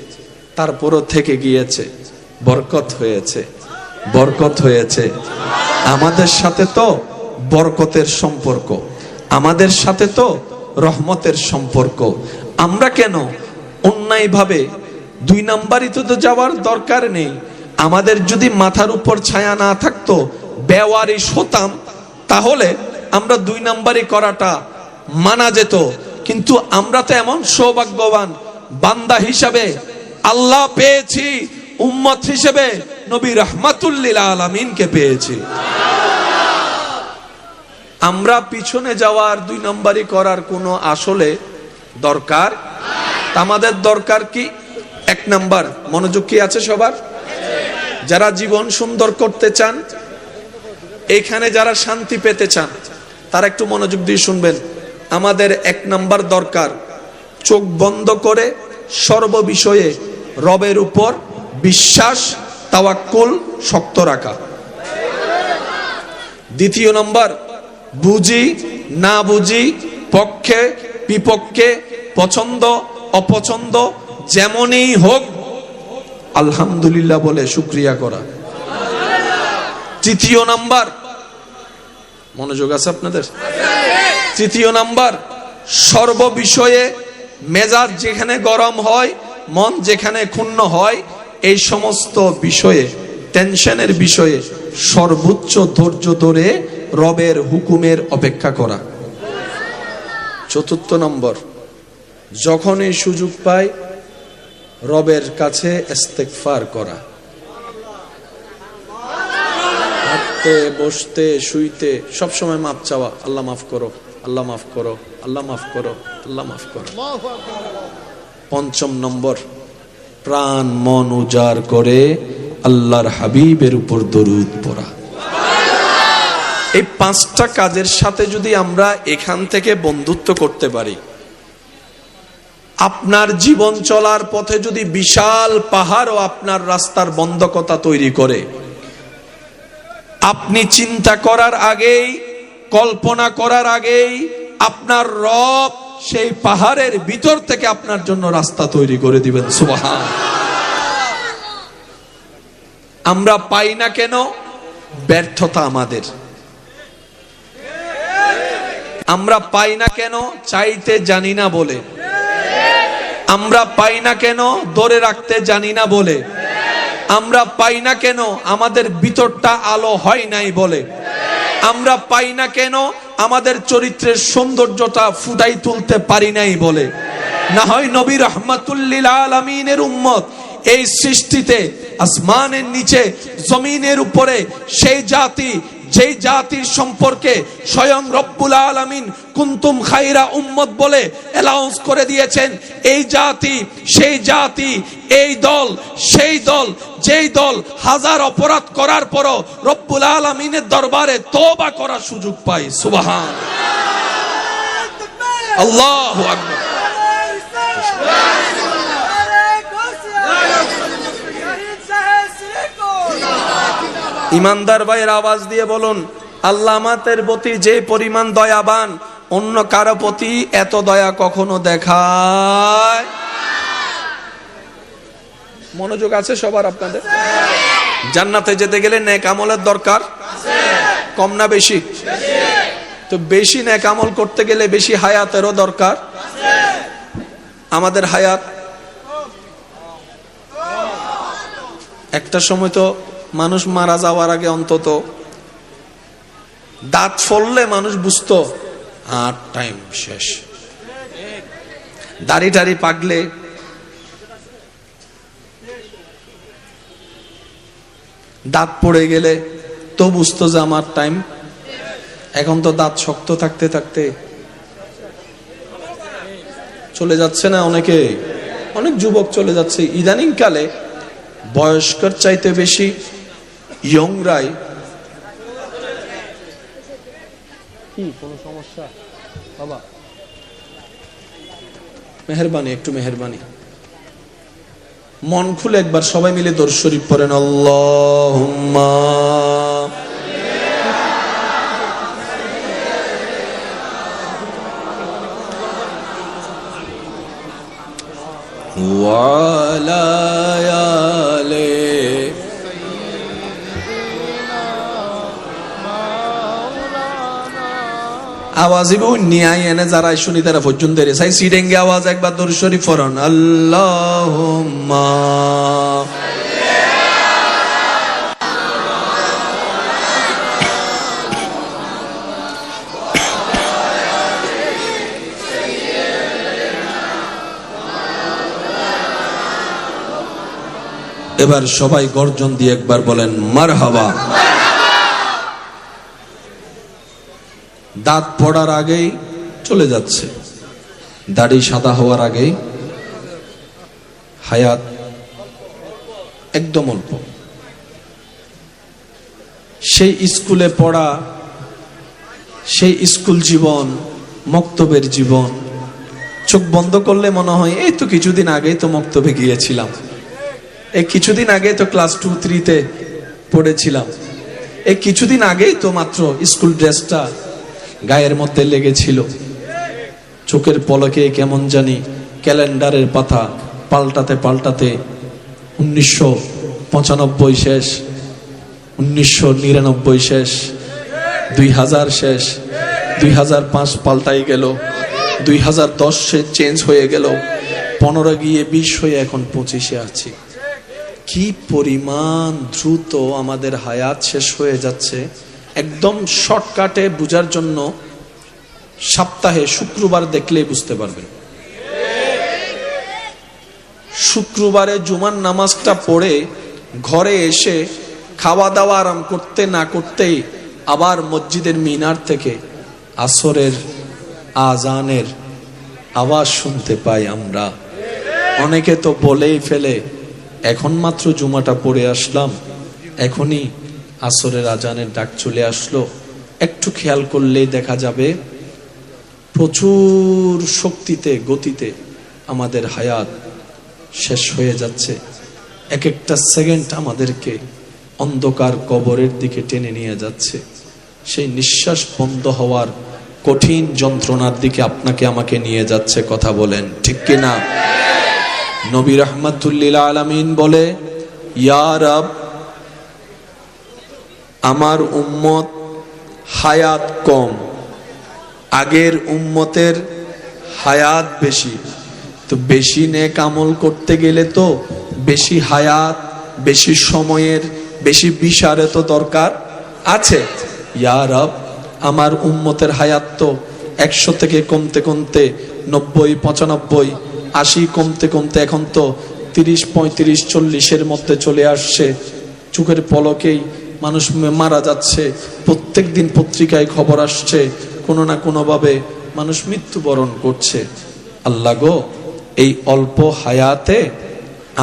তারপরও থেকে গিয়েছে, বরকত হয়েছে, বরকত হয়েছে। আমাদের সাথে তো বরকতের সম্পর্ক, আমাদের সাথে তো রহমতের সম্পর্ক। আমরা কেন অন্যায় ভাবে 2 নাম্বারই তো যাওয়ার দরকার নেই। আমাদের যদি মাথার উপর ছায়া না থাকতো, বেওয়ারিশ হতাম, তাহলে আমরা 2 নাম্বারই করাটা মানা যেত। কিন্তু আমরা তো এমন সৌভাগ্যবান বান্দা হিসাবে আল্লাহ পেয়েছি, উম্মত হিসেবে নবী রাহমাতুল লিল আলামিনকে পেয়েছি। আমরা পিছনে যাওয়ার 2 নাম্বারই করার কোনো আসলে দরকার আমাদের দরকার কি? এক নাম্বার, মনোযোগ কি আছে সবার? যারা জীবন সুন্দর করতে চান, এখানে যারা শান্তি পেতে চান, তারা একটু মনোযোগ দিয়ে শুনবেন। আমাদের এক নাম্বার দরকার, চোখ বন্ধ করে সর্ববিষয়ে রবের উপর বিশ্বাস, তাওয়াক্কুল শক্ত রাখা। দ্বিতীয় নাম্বার, বুঝি না বুঝি, পক্ষে বিপক্ষে, পছন্দ অপছন্দ, যেমনই হোক আলহামদুলিল্লাহ বলে শুকরিয়া করা। তৃতীয় নাম্বার, মনোযোগ আছে আপনাদের? তৃতীয় নাম্বার, সর্ববিষয়ে মেজাজ যেখানে গরম হয়, মন যেখানে ক্ষুণ্ণ হয়, এই সমস্ত বিষয়ে, টেনশনের বিষয়ে সর্বোচ্চ ধৈর্য ধরে রবের হুকুমের অপেক্ষা করা। চতুর্থ নম্বর, যখনই সুযোগ পায় রবের কাছে ইস্তেগফার করা। হাঁটতে বসতে শুইতে সবসময় মাফ চাওয়া, আল্লাহ মাফ করো, আল্লাহ মাফ করো, আল্লাহ মাফ করো, আল্লাহ মাফ করো। পঞ্চম নম্বর, প্রাণ মন উজাড় করে আল্লাহর হাবিবের উপর দরুদ পড়া। এই পাঁচটা কাজের সাথে যদি আমরা এখান থেকে বন্ধুত্ব করতে পারি, আপনার জীবন চলার পথে যদি বিশাল পাহাড়ও আপনার রাস্তার বন্ধকতা তৈরি করে, আপনি চিন্তা করার আগেই, কল্পনা করার আগেই আপনার রব সেই পাহাড়ের ভিতর থেকে আপনার জন্য রাস্তা তৈরি করে দিবেন। সুবহান। আমরা পাই না কেন? ব্যর্থতা আমাদের। আমরা পাই না কেন? চাইতে জানি না বলে। আমরা পাই না কেন? ধরে রাখতে জানি না বলে। আমরা পাই না কেন? আমাদের ভিতরটা আলো হয় নাই বলে। আমরা পাই না কেন? আমাদের চরিত্রের সৌন্দর্যটা ফুটাই তুলতে পারি নাই বলে। না হয় নবী রাহমাতুল লিল আলামিনের উম্মত এই সৃষ্টিতে, আসমানের নিচে জমিনের উপরে, সেই জাতি যেই জাতির সম্পর্কে স্বয়ং রব্বুল আলামিন কুনতুম খায়রা উম্মত বলে অ্যালাউন্স করে দিয়েছেন, এই জাতি, সেই জাতি, এই দল, সেই দল, যেই দল হাজার অপরাধ করার পরও রব্বুল আলামিনের দরবারে তওবা করার সুযোগ পায়। সুবহান, আল্লাহু আকবার। ইমানদার ভাইয়ের আওয়াজ দিয়ে বলুন, আল্লাহ আমাদের প্রতি যে পরিমাণ দয়াবান, অন্য কারো প্রতি এত দয়া কখনো দেখায়। মনোযোগ আছে সবার আপনাদের? জান্নাতে যেতে গেলে নেক আমলের দরকার, কম না বেশি? তো বেশি নেক আমল করতে গেলে বেশি হায়াতেরও দরকার। আমাদের হায়াত, একটা সময় তো মানুষ মারা যাওয়ার আগে অন্তত দাঁত ফললে মানুষ বুঝতো আর টাইম শেষ। দাড়ি টাড়ি পাকলে, দাঁত পড়ে গেলে তো বুঝতো যে আমার টাইম। এখন তো দাঁত শক্ত থাকতে থাকতে চলে যাচ্ছে না অনেকে, অনেক যুবক চলে যাচ্ছে। ইদানিং কালে বয়স্কর চাইতে বেশি ইয়ংরাই। কি কোনো সমস্যা বাবা? মেহেরবানি, একটু মেহেরবানি, মন খুলে একবার সবাই মিলে দরুদ শরীফ পড়েন। আল্লাহুম্মা ওয়া আলা আলি আওয়াজ নিয়ে এনে যারা শুনি তারা পর্যন্ত সাই সিডেঙ্গে আওয়াজ একবার দরুদ শরীফ পড়ুন। আল্লাহুম্মা এবার সবাই গর্জন দিয়ে একবার বলেন মারহাবা। দাঁত পড়ার আগেই চলে যাচ্ছে, দাড়ি সাদা হওয়ার আগেই হায়াত একদম অল্প। সেই স্কুলে পড়া, সেই স্কুল জীবন, মক্তবের জীবন, চোখ বন্ধ করলে মনে হয় এই তো কিছুদিন আগেই তো মক্তবে গিয়েছিলাম, এই কিছুদিন আগে তো ক্লাস 2-3-তে পড়েছিলাম, এই কিছুদিন আগেই তো মাত্র স্কুল ড্রেসটা গায়ের মধ্যে লেগেছিল। চোখের পলকে কেমন জানি ক্যালেন্ডারের পাতা পাল্টাতে পাল্টাতে 1995 শেষ, 1999 শেষ, 2000 শেষ, 2005 পাল্টাই গেল, 2010 চেঞ্জ হয়ে গেল, 15 গিয়ে 20 হয়ে এখন 25-এ আছি। কি পরিমাণ দ্রুত আমাদের হায়াত শেষ হয়ে যাচ্ছে। একদম শর্টকাটে বুঝার জন্য সপ্তাহে শুক্রবার দেখলেই বুঝতে পারবেন। শুক্রবারে জুমার নামাজটা পড়ে ঘরে এসে খাওয়া দাওয়া আরাম করতে না করতেই আবার মসজিদের মিনার থেকে আসরের আজানের আওয়াজ শুনতে পাই আমরা। অনেকে তো বলেই ফেলে এখন মাত্র জুমাটা পড়ে আসলাম, এখনই আসরের আজানের ডাক চলে আসলো। একটু খেয়াল করলেই দেখা যাবে প্রচুর শক্তিতে গতিতে আমাদের হায়াত শেষ হয়ে যাচ্ছে। এক একটা সেকেন্ড আমাদেরকে অন্ধকার কবরের দিকে টেনে নিয়ে যাচ্ছে। সেই নিঃশ্বাস বন্ধ হওয়ার কঠিন যন্ত্রণার দিকে আপনাকে আমাকে নিয়ে যাচ্ছে। কথা বলেন ঠিক কিনা? নবী রাহমাতুল্লিল আলামিন বলে, ইয়া রব, আমার উম্মত হায়াত কম, আগের উম্মতের হায়াত বেশি, তো বেশি নেক আমল করতে গেলে তো বেশি হায়াত, বেশি সময়ের, বেশি বিশারে তো দরকার আছে। ইয়া রব, আমার উম্মতের হায়াত তো 100 থেকে কমতে কমতে 90, 95, 80 কমতে কমতে এখন তো 30, 35, 40-এর মধ্যে চলে আসছে। চোখের পলকেই মানুষ মারা যাচ্ছে। প্রত্যেক দিন পত্রিকায় খবর আসছে, কোনো না কোনো ভাবে মানুষ মৃত্যুবরণ করছে। আল্লাহ গো, এই অল্প হায়াতে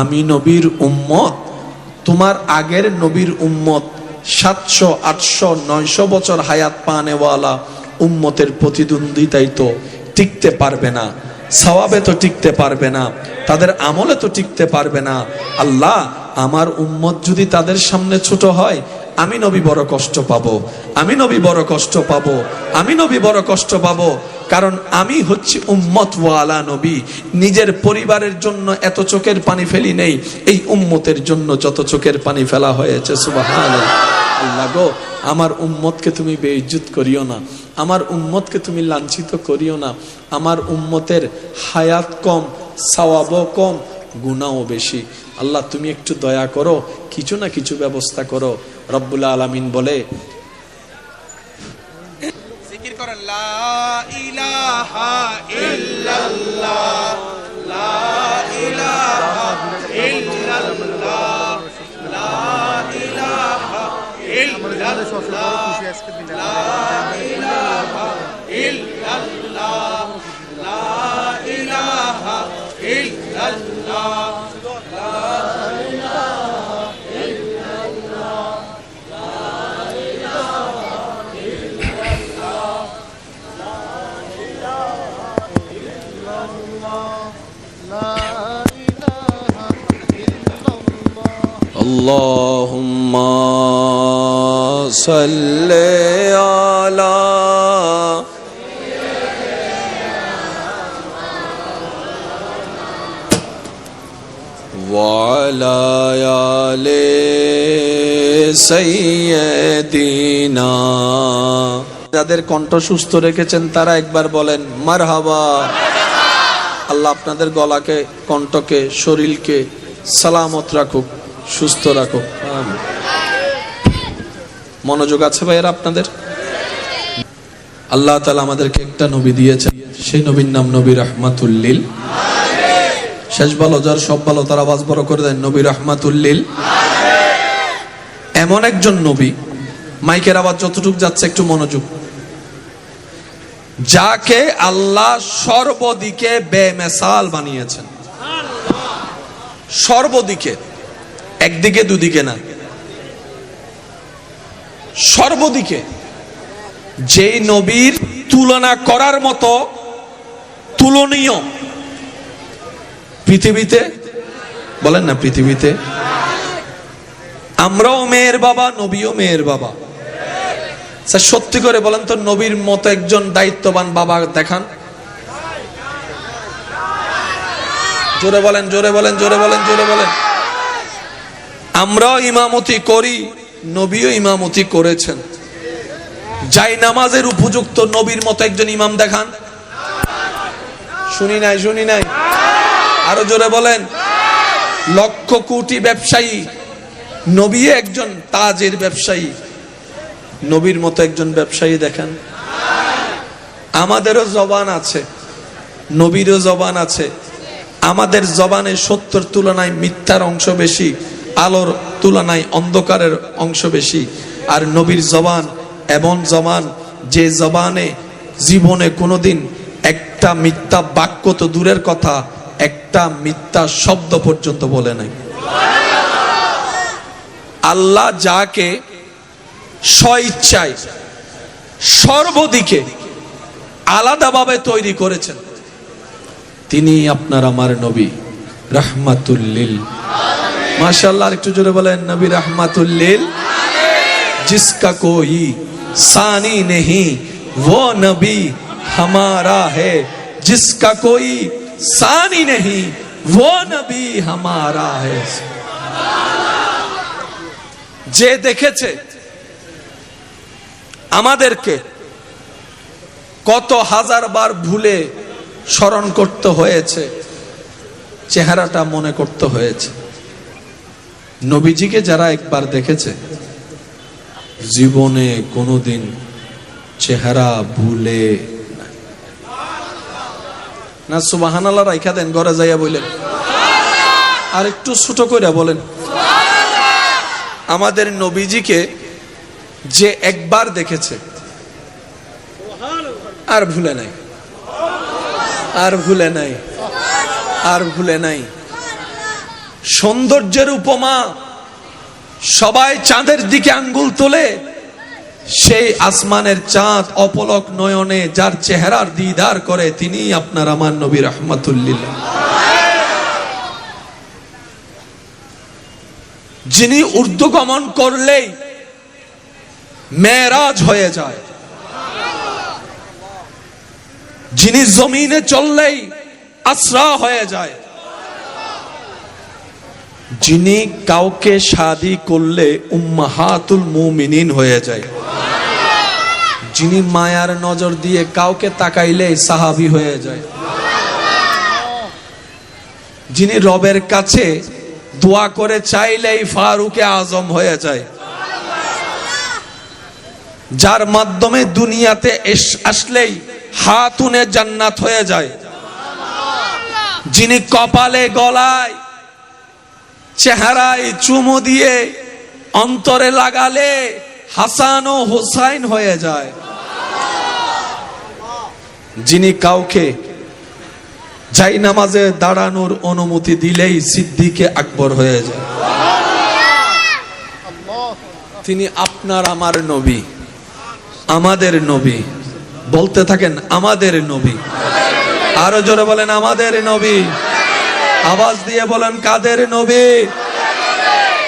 আমি নবীর উম্মত, তোমার আগের নবীর উম্মত 700, 800, 900 বছর হায়াত পানেওয়ালা উম্মতের প্রতিদ্বন্দ্বিতায় তো টিকতে পারবে না, সওয়াবে তো টিকতে পারবে না, তাদের আমলে তো টিকতে পারবে না। আল্লাহ, আমার উম্মত যদি তাদের সামনে ছোট হয়, আমি নবী বড় কষ্ট পাবো, আমি নবী বড় কষ্ট পাবো, আমি নবী বড় কষ্ট পাবো। কারণ আমি হচ্ছি উম্মত ওয়ালা নবী। নিজের পরিবারের জন্য এত চোখের পানি ফেলি নেই, এই উম্মতের জন্য যত চোখের পানি ফেলা হয়েছে। সুবহানাল্লাহ। আল্লাহ গো, আমার উম্মতকে তুমি বেইজ্জত করিও না, আমার উম্মতকে তুমি লাঞ্ছিত করিও না। আমার উম্মতের হায়াত কম, সওয়াবও কম, গুনাহও বেশি। আল্লাহ, তুমি একটু দয়া করো, কিছু না কিছু ব্যবস্থা করো। রব্বুল আলামিন বলে, জিকির করেন, লা ইলাহা ইল্লাল্লাহ, লা ইলাহা ইল্লাল্লাহ, লা ইলাহা ইল্লাল্লাহ, লা ইলাহা ইল্লাল্লাহ, লা ইলাহা ইল্লাল্লাহ, লা আল্লাহুম্মা সাল্লি আলা ওয়া আলা আলি সাইয়্যিদিনা। যাদের কণ্ঠ সুস্থ রেখেছেন তারা একবার বলেন মারহাবা। আল্লাহ আপনাদের গলাকে, কণ্ঠকে, শরীরকে সালামত রাখুক, সুস্থ রাখুক। মনোযোগ আছে ভাইয়েরা আপনাদের? আল্লাহ তাআলা আমাদেরকে একটা নবী দিয়েছেন, সেই নবীর নাম নবী রাহমাতুল্লিল। শেষ ভালো যার সব ভালো, তার আওয়াজ বড় করে দেন, নবী রাহমাতুল্লিল। এমন একজন নবী, মাইকের আওয়াজ যতটুক যাচ্ছে একটু মনোযোগ, যাকে আল্লাহ সর্বদিকে বেমিসাল বানিয়েছেন। সর্বদিকে, একদিকে দুদিকে না, সর্বদিকে যেই নবীর তুলনা করার মতো তুলনীয় পৃথিবীতে, বলেন না পৃথিবীতে, আমরাও মেয়ের বাবা, নবীও মেয়ের বাবা। স্যার সত্যি করে বলেন তো, নবীর মতো একজন দায়িত্ববান বাবা দেখান। জোরে বলেন, জোরে বলেন, জোরে বলেন, জোরে বলেন। আমরাও ইমামতি করি, নবীও ইমামতি করেছেন। যাই নামাজের উপযুক্ত নবীর মতো একজন ইমাম দেখান। শুনি নাই, শুনি নাই, আরো জোরে বলেন। লক্ষ কোটি ব্যবসায়ী, নবী একজন তাজের ব্যবসায়ী, নবীর মতো একজন ব্যবসায়ী দেখান। আমাদেরও জবান আছে, নবীরও জবান আছে। আমাদের জবানে সত্যের তুলনায় মিথ্যার অংশ বেশি, আলোর তুলনায় অন্ধকারের অংশ বেশি। আর নবীর জবান এমন জবান, যে জবানে জীবনে কোনোদিন একটা মিথ্যা বাক্য তো দূরের কথা, একটা মিথ্যা শব্দ পর্যন্ত বলে নাই। আল্লাহ যাকে স্বইচ্ছায় সর্বদিকে আলাদাভাবে তৈরি করেছেন, তিনি আপনার আমার নবী রাহমাতুল লিল। মাশাআল্লাহ, একটু জোরে বলেন, নবী রাহমাতুল লিল। जिसका कोई सानी नहीं वो नबी हमारा है, जिसका कोई सानी नहीं वो नबी हमारा है। যে দেখেছে আমাদেরকে কত হাজার বার ভুলে স্মরণ করতে হয়েছে, চেহারাটা মনে করতে হয়েছে। নবীজিকে যারা একবার দেখেছে, জীবনে কোনোদিন চেহারা ভুলে না। সুবহানাল্লাহ রাইখা দেন, ঘরে যাইয়া বলেন, আর একটু ছোট করে বলেন। আমাদের নবীজিকে যে একবার দেখেছে আর ভুলে নাই, আর ভুলে নাই, আর ভুলে নাই। সৌন্দর্যের উপমা, সবাই চাঁদের দিকে আঙ্গুল তোলে, সেই আসমানের চাঁদ অপলক নয়নে যার চেহারার দিদার করে, তিনি আপনার আমার নবী রাহমাতুল লিল। যিনি ঊর্ধ্বগমন করলেই মেরাজ হয়ে যায়, যিনি জমিনে চললেই আসরা হয়ে যায়, যিনি কাউকে শাদী করলে উম্মাহাতুল মুমিনিন হয়ে যায়, যিনি মায়ার নজর দিয়ে কাউকে তাকাইলে সাহাবী হয়ে যায়, যিনি রবের কাছে দোয়া করে চাইলেই ফারুকে আজম হয়ে যায়, যার মাধ্যমে দুনিয়াতে আসলেই হাতুনে জান্নাত হয়ে যায়, যিনি কপালে গলায় চেহারায় চুমু দিয়ে অন্তরে লাগালে হাসান ও হুসাইন হয়ে যায়, যিনি কাউকে যাই নামাজে দাঁড়ানোর অনুমতি দিলেই সিদ্দিকে আকবর হয়ে যায়, তিনি আপনার আমার নবী, আমাদের নবী। বলতে থাকেন আমাদের নবী, আরো জোরে বলেন আমাদের নবী, আওয়াজ দিয়ে বলেন কাদের নবী,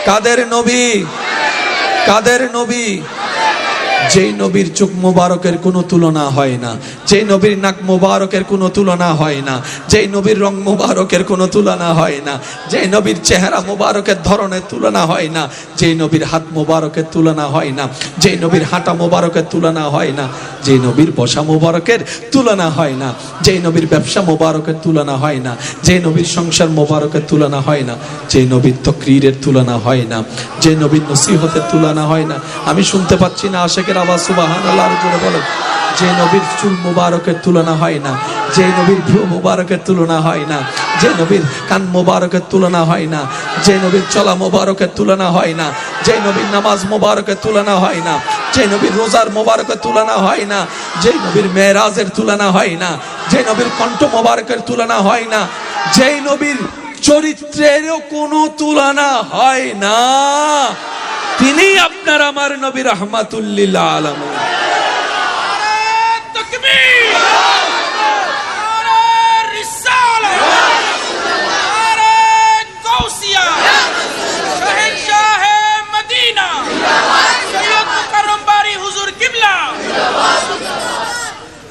কাদের নবী, কাদের নবী। যেই নবীর চোখ মোবারকের কোনো তুলনা হয় না, যেই নবীর নাক মোবারকের কোনো তুলনা হয় না, যেই নবীর রং মোবারকের কোনো তুলনা হয় না, যেই নবীর চেহারা মোবারকের ধরনের তুলনা হয় না, যেই নবীর হাত মোবারকের তুলনা হয় না, যেই নবীর হাঁটা মোবারকের তুলনা হয় না, যেই নবীর বসা মোবারকের তুলনা হয় না, যেই নবীর ব্যবসা মোবারকের তুলনা হয় না, যেই নবীর সংসার মোবারকের তুলনা হয় না, যেই নবীর তকরীরের তুলনা হয় না, যেই নবীর নসিহতের তুলনা হয় না। আমি শুনতে পাচ্ছি না আশেকের আওয়াজ, সুবহানাল্লাহ জোরে বলেন। যে নবীর চুল মোবারকের তুলনা হয় না, যে নবীর ভ্রু মোবারকের তুলনা হয় না, যে নবীর কান মোবারকের তুলনা হয় না, যে নবীর চলা মোবারকের তুলনা হয় না, যে নবীর নামাজ মোবারকের তুলনা হয় না, যে নবীর রোজার মোবারকের তুলনা হয় না, যে নবীর মেরাজের তুলনা হয় না, যে নবীর কণ্ঠ মোবারকের তুলনা হয় না, যে নবীর চরিত্রেরও কোনো তুলনা হয় না। তিনি আপনার আমার নবী রাহমাতুল লিল আলামিন।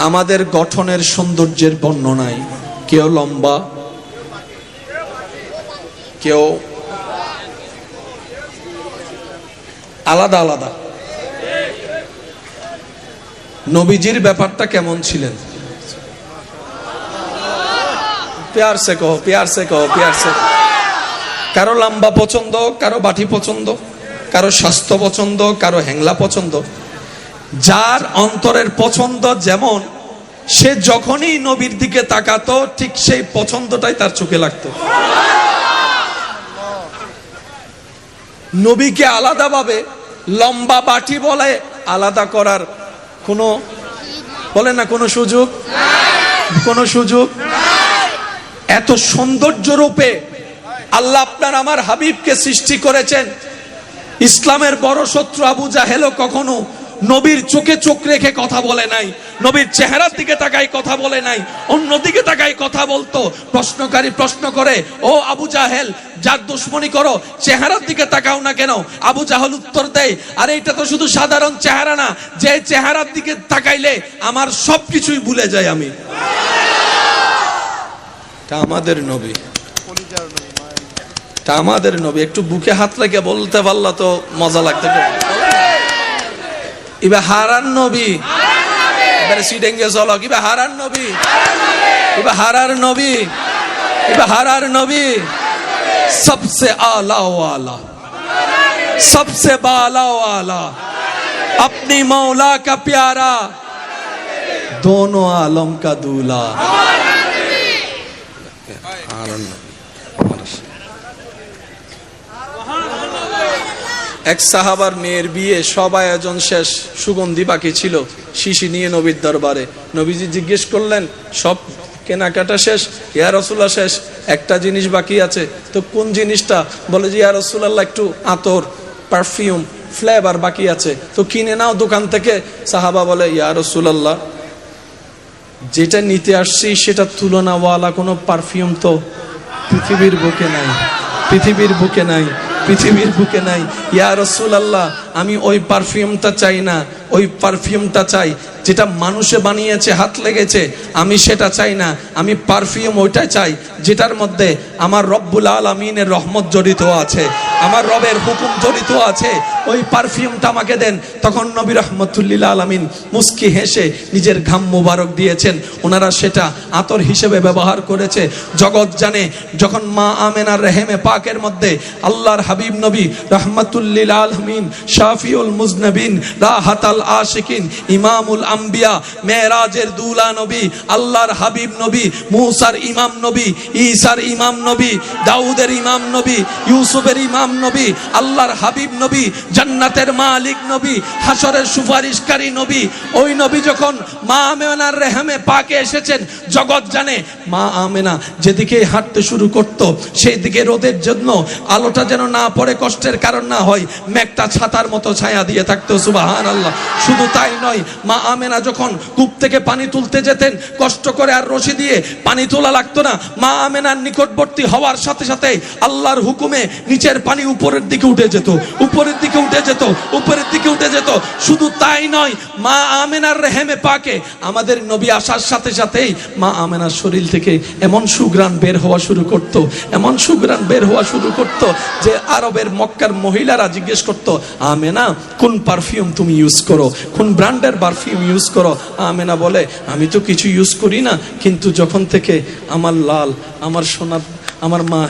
আমাদের গঠনের সৌন্দর্যের বর্ণনায় কেউ লম্বা, কেউ আলাদা আলাদা। নবীজির ব্যাপারটা কেমন ছিলেন? প্যার সে কহো, প্যার সে কহো, প্যার সে। কারো লম্বা পছন্দ, কারো বাটি পছন্দ, কারো স্বাস্থ্য পছন্দ, কারো হ্যাংলা পছন্দ। যার অন্তরের পছন্দ যেমন, সে যখনই নবীর দিকে তাকাতো ঠিক সেই পছন্দটাই তার চোখে লাগতো। নবীকে আলাদাভাবে লম্বা বাটি বলে আলাদা করার কোনো, বলে না, কোনো সুযোগ, কোনো সুযোগ। এত সৌন্দর্য রূপে আল্লাহ আপনার আমার হাবিবকে সৃষ্টি করেছেন। ইসলামের বড় শত্রু আবু জাহেলও কখনো নবীর চোখে চোখ রেখে কথা বলে নাই, নবীর চেহারার দিকে তাকাই কথা বলে নাই, অন্যদিকে তাকাই কথা বলতো। প্রশ্নকারী প্রশ্ন করে, ও আবু জাহেল, যার দুশমনি করো চেহারার দিকে তাকাও না কেন? আবু জাহেল উত্তর দেয়, আরে এটা তো শুধু সাধারণ চেহারা না, যে চেহারার দিকে তাকাইলে আমার সবকিছুই ভুলে যায় আমি। তা আমাদের নবী, তা আমাদের নবী। একটু বুকে হাত রেখে বলতে পারলা তো মজা লাগতে। ইবা হারান নবী, এবারে সিডেঙ্গে চলো। ইবা হারান নবী, ইবা হারার নবী, ইবা হারার নবী। सबसे आला वाला, सबसे बाला वाला, अपनी मौला का प्यारा, दोनों आलम का दूल्हा। এক সাহাবার মেয়ের বিয়ে, সব আয়োজন শেষ, সুগন্ধি বাকি ছিল, শিশি নিয়ে নবীর দরবারে। নবীজি জিজ্ঞেস করলেন, সব কেনাকাটা শেষ? ইয়া রাসূলুল্লাহ শেষ, একটা জিনিস বাকি আছে। তো কোন জিনিসটা? বলে যে ইয়া রাসূলুল্লাহ একটু আতর, পারফিউম, ফ্লেভার বাকি আছে, তো কিনে নাও দোকান থেকে। সাহাবা বলে, ইয়া রাসূলুল্লাহ যেটা নিতে আসছি সেটা তুলনাওয়ালা কোনো পারফিউম তো পৃথিবীর বুকে নাই, পৃথিবীর বুকে নাই, পৃথিবীর বুকে নাই। ইয়া রাসূলুল্লাহ আমি ওই পারফিউমটা চাই না, ওই পারফিউমটা চাই যেটা মানুষে বানিয়েছে, হাত লেগেছে, আমি সেটা চাই না। আমি পারফিউম ওইটা চাই যেটার মধ্যে আমার রব্বুল আলামিনের রহমত জড়িত আছে, আমার রবের হুকুম জড়িত আছে, ওই পারফিউমটা আমাকে দেন। তখন নবী রাহমাতুল লিল আলামিন মুস্কি হেসে নিজের ঘাম মুবারক দিয়েছেন। ওনারা সেটা আতর হিসেবে ব্যবহার করেছে। জগৎ জানে, যখন মা আমেনার রেহেমে পাকের মধ্যে আল্লাহর হাবিব নবী রাহমাতুল লিল আলামিন, শাফিউল মুজনবিন, রাহাতাল আশিকিন, ইমামুল আম্বিয়া, মেরাজের দুলা নবী, আল্লাহর হাবিব নবী, মুসার ইমাম নবী, ঈসার ইমাম নবী, দাউদের ইমাম নবী, ইউসুফের ইমাম নবী, আল্লাহর হাবিব নবী, জান্নাতের মালিক নবী, হাসরের সুপারিশকারী নবী। ওই নবী যখন মা আমেনার রেহেমে পাকে এসেছেন, জগৎ জানে মা আমেনা যেদিকে হাঁটতে শুরু করত সেই দিকে রোদের জন্য আলোটা যেন না পড়ে, কষ্টের কারণ না হয়, মেঘটা ছাতার মতো ছায়া দিয়ে থাকতো। সুবহানাল্লাহ। শুধু তাই নয়, মা আমেনা যখন কূপ থেকে পানি তুলতে যেতেন, কষ্ট করে আর রশি দিয়ে পানি তোলা লাগতো না। মা আমেনার নিকটবর্তী হওয়ার সাথে সাথে আল্লাহর হুকুমে নিচের পানি উপরের দিকে উঠে যেত, উপরের দিকে উঠে যেত, উপরের দিকে উঠে যেত। শুধু তাই নয়, মা আমেনার রেহেমে পাকে আমাদের নবী আসার সাথে সাথেই মা আমেনার শরীর থেকে এমন সুঘ্রাণ বের হওয়া শুরু করত, এমন সুঘ্রাণ বের হওয়া শুরু করত যে আরবের মক্কার মহিলারা জিজ্ঞেস করত, আমেনা কোন পারফিউম তুমি ইউজ করো, কোন ব্র্যান্ডের পারফিউম ইউজ করো? আমেনা বলে, আমি তো কিছু ইউজ করি না, কিন্তু যখন থেকে আমার লাল, আমার সোনা, আমার মা,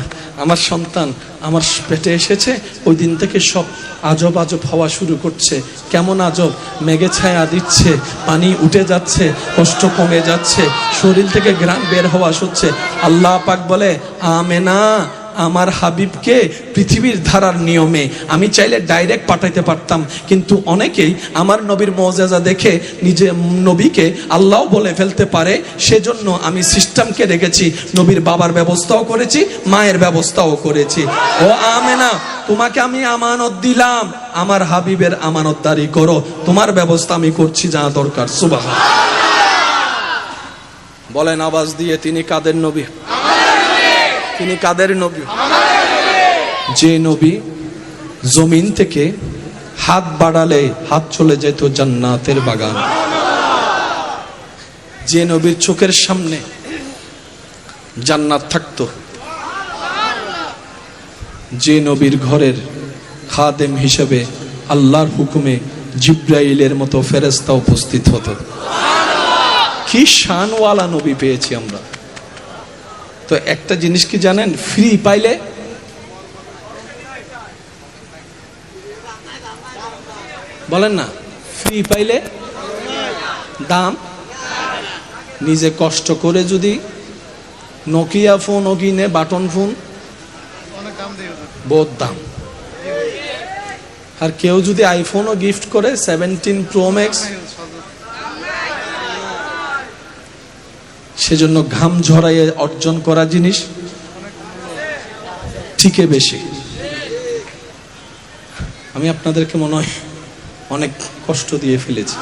আমার সন্তান আমার পেটে এসেছে, ওই দিন থেকে সব আজব আজব হওয়া শুরু করছে। কেমন আজব? মেঘে ছায়া দিচ্ছে, পানি উঠে যাচ্ছে, কষ্ট কমে যাচ্ছে, শরীর থেকে ঘ্রাণ বের হওয়া হচ্ছে। আল্লাহ পাক বলে, আমেনা আমার হাবিবকে পৃথিবীর ধারার নিয়মে আমি চাইলে ডাইরেক্ট পাঠাইতে পারতাম, কিন্তু অনেকেই আমার নবীর মুআজিজা দেখে নিজে নবীকে আল্লাহ বলে ফেলতে পারে, সেজন্য আমি সিস্টেমকে রেখেছি। নবীর বাবার ব্যবস্থাও করেছি, মায়ের ব্যবস্থাও করেছি। ও আমেনা, তোমাকে আমি আমানত দিলাম, আমার হাবিবের আমানতদারি করো, তোমার ব্যবস্থা আমি করছি যা দরকার। সুবহানাল্লাহ বলেন আওয়াজ দিয়ে, তিনি কাদের নবী? তিনি কাদের নবী? যে নবী জমিন থেকে হাত বাড়ালে হাত চলে যেত জান্নাতের বাগান, যে নবীর চোখের সামনে জান্নাত থাকতো, যে নবীর ঘরের খাদেম হিসেবে আল্লাহর হুকুমে জিব্রাইলের মতো ফেরেশতা উপস্থিত হতো। কি শানওয়ালা নবী পেয়েছি আমরা। তো একটা জিনিস কি জানেন, ফ্রি পাইলে বলেন না, ফ্রি পাইলে দাম। নিজে কষ্ট করে যদি নোকিয়া ফোন ও কিনে, বাটন ফোন বহুত দাম। আর কেউ যদি আইফোনও গিফট করে 17 Pro Max, সেজন্য ঘাম ঝরাইয়ে অর্জন করা জিনিস ঠিকই বেশি। আমি আপনাদেরকে মনে হয় অনেক কষ্ট দিয়ে ফেলেছি,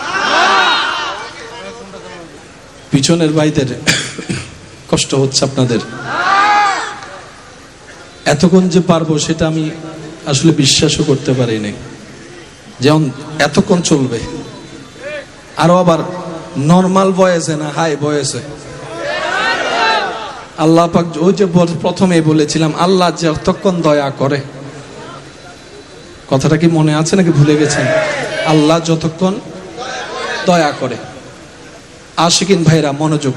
পিছনের ভাইদের কষ্ট হচ্ছে আপনাদের। এতক্ষণ যে পারবো সেটা আমি আসলে বিশ্বাসও করতে পারিনি, যেমন এতক্ষণ চলবে। আরো আবার নর্মাল ভয়েসে না, হাই ভয়েসে। আল্লাহ পাক ওই যে প্রথমে বলেছিলাম, আল্লাহ যতক্ষণ দয়া করে, কথাটা কি মনে আছে নাকি ভুলে গেছেন? আল্লাহ যতক্ষণ দয়া করে। আশিকিন ভাইরা মনোযোগ,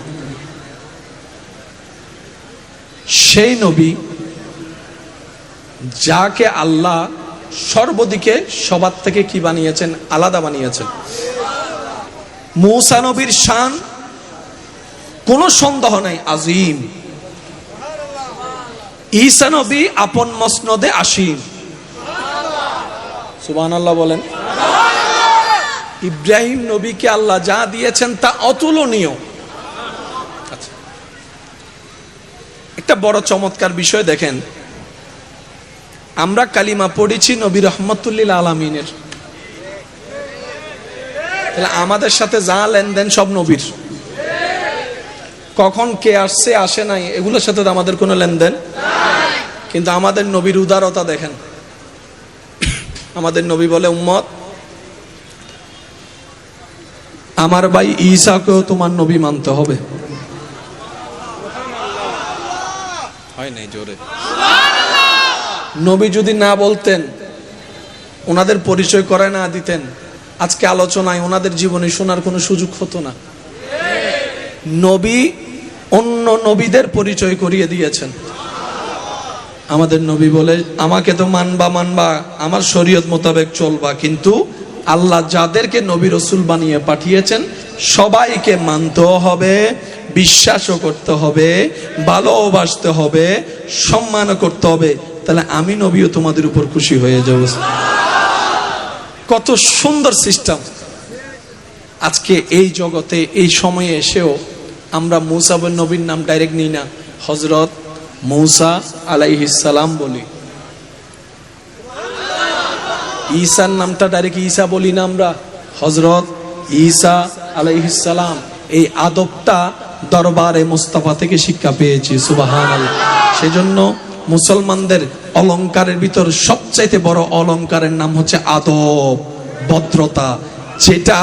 সেই নবী যাকে আল্লাহ সর্বদিকে সবার থেকে কি বানিয়েছেন? আলাদা বানিয়েছেন। মূসা নবীর শান কোনো সন্দেহ নাই আজিম। ঈসা নবী আপন মসনদে আসীম। সুবহানাল্লাহ বলেন। ইব্রাহিম নবীকে আল্লাহ যা দিয়েছেন তা অতুলনীয়। আচ্ছা, একটা বড় চমৎকার বিষয় দেখেন, আমরা কালিমা পড়েছি নবী রহমতুল লিল আলামিনের, তাহলে আমাদের সাথে যা লেনদেন সব নবীর। কখন কে আসছে আসে নাই এগুলোর সাথে আমাদের কোনো লেনদেন, কিন্তু আমাদের নবীর উদারতা দেখেন। আমাদের নবী বলে, উম্মত আমার ভাই ঈসাকেও তোমার নবী মানতে হবে। হয় নাই জোরে? নবী যদি না বলতেন, ওনাদের পরিচয় করে না দিতেন, আজকে আলোচনায় ওনাদের জীবনে শোনার কোনো সুযোগ হতো না। নবী অন্য নবীদের পরিচয় করিয়ে দিয়েছেন। আমাদের নবী বলে, আমাকে তো মানবা মানবা, আমার শরীয়ত মোতাবেক চলবা, কিন্তু আল্লাহ যাদেরকে নবী রসুল বানিয়ে পাঠিয়েছেন সবাইকে মানতেও হবে, বিশ্বাসও করতে হবে, ভালোবাসতে হবে, সম্মান করতে হবে, তাহলে আমি নবীও তোমাদের উপর খুশি হয়ে যাব। কত সুন্দর সিস্টেম। আজকে এই জগতে এই সময়ে এসেও আমরা মূসা নবীর নাম ডাইরেক্ট নিই না, হযরত মূসা আলাইহিস সালাম বলি। ঈসার নামটা ডাইরেক্ট ঈসা বলি না, আমরা হযরত ঈসা আলাইহিস সালাম। এই আদবটা দরবারে মুস্তাফা থেকে শিক্ষা পেয়েছি। সুবহানাল্লাহ। সেজন্য মুসলমানদের অলংকারের ভিতর সবচাইতে বড় অলংকারের নাম হচ্ছে আদব, ভদ্রতা, যেটা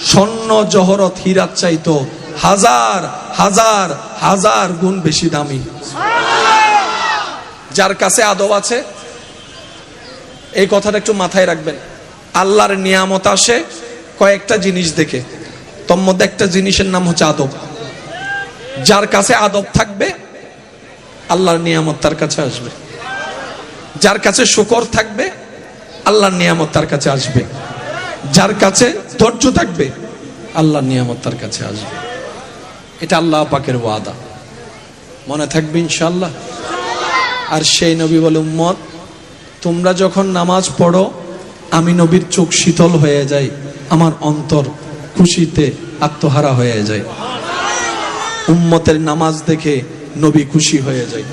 স্বর্ণ জহরত হীরার চাইতো হাজার হাজার হাজার গুণ বেশি দামি। যার কাছে আদব আছে, এই কথাটা একটু মাথায় রাখবেন। আল্লাহর নিয়ামত আসে কয়েকটা জিনিস দেখে, তোর মধ্যে একটা জিনিসের নাম হচ্ছে আদব। যার কাছে আদব থাকবে আল্লাহর নিয়ামত তার কাছে আসবে। যার কাছে শুকর থাকবে আল্লাহর নিয়ামত তার কাছে আসবে। যার কাছে ধৈর্য থাকবে আল্লাহর নিয়ামত তার কাছে আসবে। এটা আল্লাহ পাকের ওয়াদা, মনে থাকবে ইনশাআল্লাহ। আর সেই নবী বলে, উম্মত তোমরা যখন নামাজ পড়ো আমি নবীর চোখ শীতল হয়ে যায়, আমার অন্তর খুশিতে আত্মহারা হয়ে যায়। উম্মতের নামাজ দেখে নবী খুশি হয়ে যায়।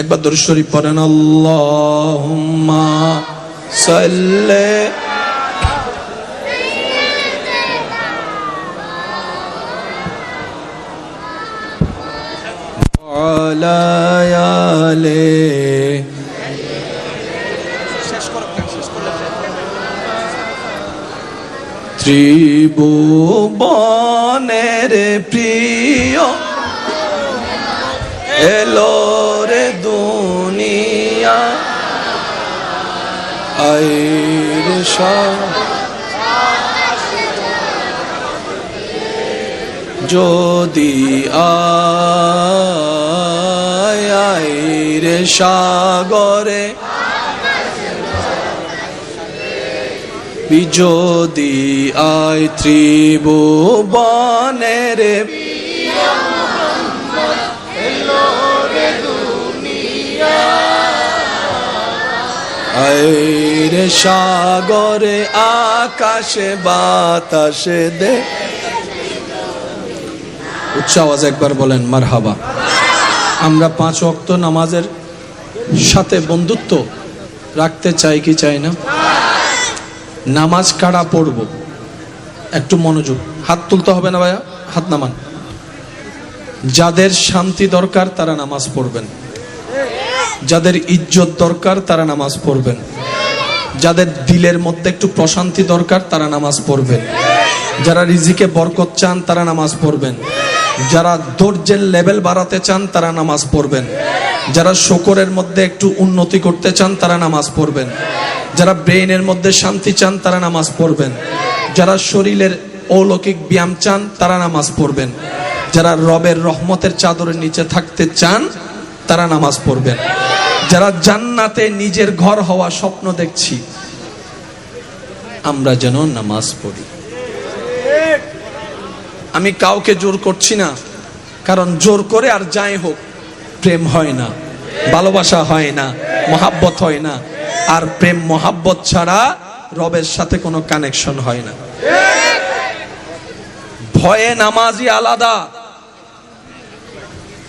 একবার দরুদ শরীফ পড়েন, আল্লাহুম্মা সাল্লি আলা আলি ত্রিভুবনের প্রিয় এলো রে দুনিয়া আইর যদি আইর সাগরে যদি আয় ত্রিভুবনের আইরে সাগরে আকাশে বাতাসে দে। উচ্চ আওয়াজ একবার বলেন মারহাবা। আমরা 5 ওয়াক্ত নামাজের সাথে বন্ধুত্ব রাখতে চাই কি চাই না? নামাজ কারা পড়ব, একটু মনোযোগ। হাত তুলতে হবে না ভাইয়া, হাত নামান। যাদের শান্তি দরকার তারা নামাজ পড়বেন, যাদের ইজ্জত দরকার তারা নামাজ পড়বেন, যাদের দিলের মধ্যে একটু প্রশান্তি দরকার তারা নামাজ পড়বেন, যারা রিজিকে বরকত চান তারা নামাজ পড়বেন, যারা ধৈর্যের লেভেল বাড়াতে চান তারা নামাজ পড়বেন, যারা শুকরের মধ্যে একটু উন্নতি করতে চান তারা নামাজ পড়বেন, যারা ব্রেইনের মধ্যে শান্তি চান তারা নামাজ পড়বেন, যারা শরীরের অলৌকিক ব্যায়াম চান তারা নামাজ পড়বেন, যারা রবের রহমতের চাদরের নিচে থাকতে চান তারা নামাজ পড়বেন, যারা জান্নাতে নিজের ঘর হওয়া স্বপ্ন দেখছি আমরা যেন নামাজ পড়ি। আমি কাউকে জোর করছি না, কারণ জোর করে আর যাই হোক প্রেম হয় না, ভালোবাসা হয় না, মহাব্বত হয় না। আর প্রেম মহাব্বত ছাড়া রবের সাথে কোনো কানেকশন হয় না। ভয়ে নামাজি আলাদা,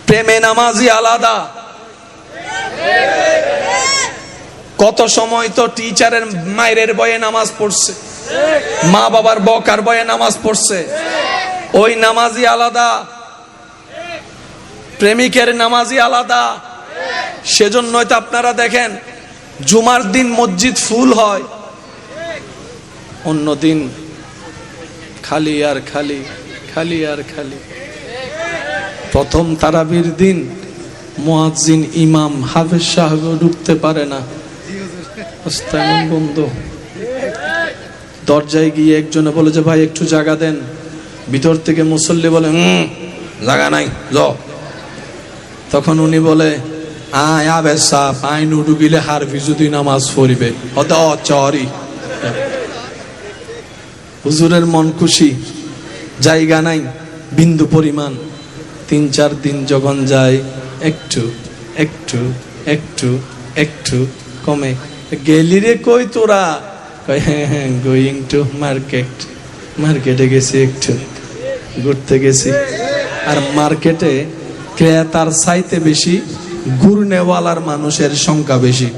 প্রেমে নামাজি আলাদা। কত সময় তো টিচারের মায়ের ভয়ে নামাজ পড়ছে, মা বাবার বকার ভয়ে নামাজ পড়ছে, ওই নামাজি আলাদা, প্রেমিকের নামাজি আলাদা। সেজন্যই তো আপনারা দেখেন জুমার দিন মসজিদ ফুল হয়, অন্য দিন খালি আর খালি, খালি আর খালি। প্রথম তারাবির দিন মুয়াজ্জিন ইমাম হাফেজ সাহেব ঢুকতে পারে না, বন্ধ। দরজায় গিয়ে একজনে বলে যে ভাই একটু জায়গা দেন, ভিতর থেকে মুসল্লি বলে জায়গা নাই যাও। তখন উনি বলে আয় আবে সাপ আইন উডুগিলে হারফি যদি নামাজ পড়িবে অত চরি। হুজুরের মন খুশি, জায়গা নাই বিন্দু পরিমাণ। 3-4 দিন যখন যায় একটু একটু একটু একটু কমে। গেলি রে কই তোরা? গোয়িং টু মার্কেট, মার্কেটে গেছি, একটু ঘুরতে গেছি। আর মার্কেটে ক্রেতার চাইতে বেশি ঘুরনেওয়ালার মানুষের সংখ্যা বেশি।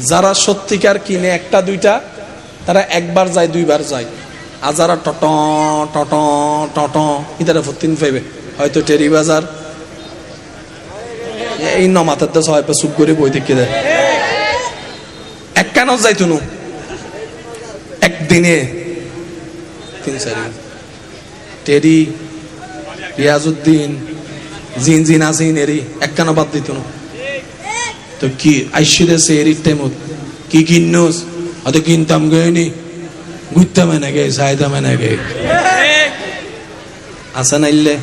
যারা সত্যিকার কিনে 1-2টা তারা একবার যায় 2বার যায়, আর যারা টট টট টট ইতারা ফতিন পাইবে হয়তো টেরি বাজার এই নমাতার তো সবাই চুপ করে বই দেখে দেয়। এক কেন যাই তুনু একদিনে 3-4 টেরি রিয়াজউদ্দিন জিন জিন আসিন এরি এক কেন বাদ দিত না। তো কি আইসিরেছে এরি টেমত কি কিনুস হয়তো কিনতাম গেনি ঘুরতাম এনে গে চাইতাম এনে গে আছে নাইলে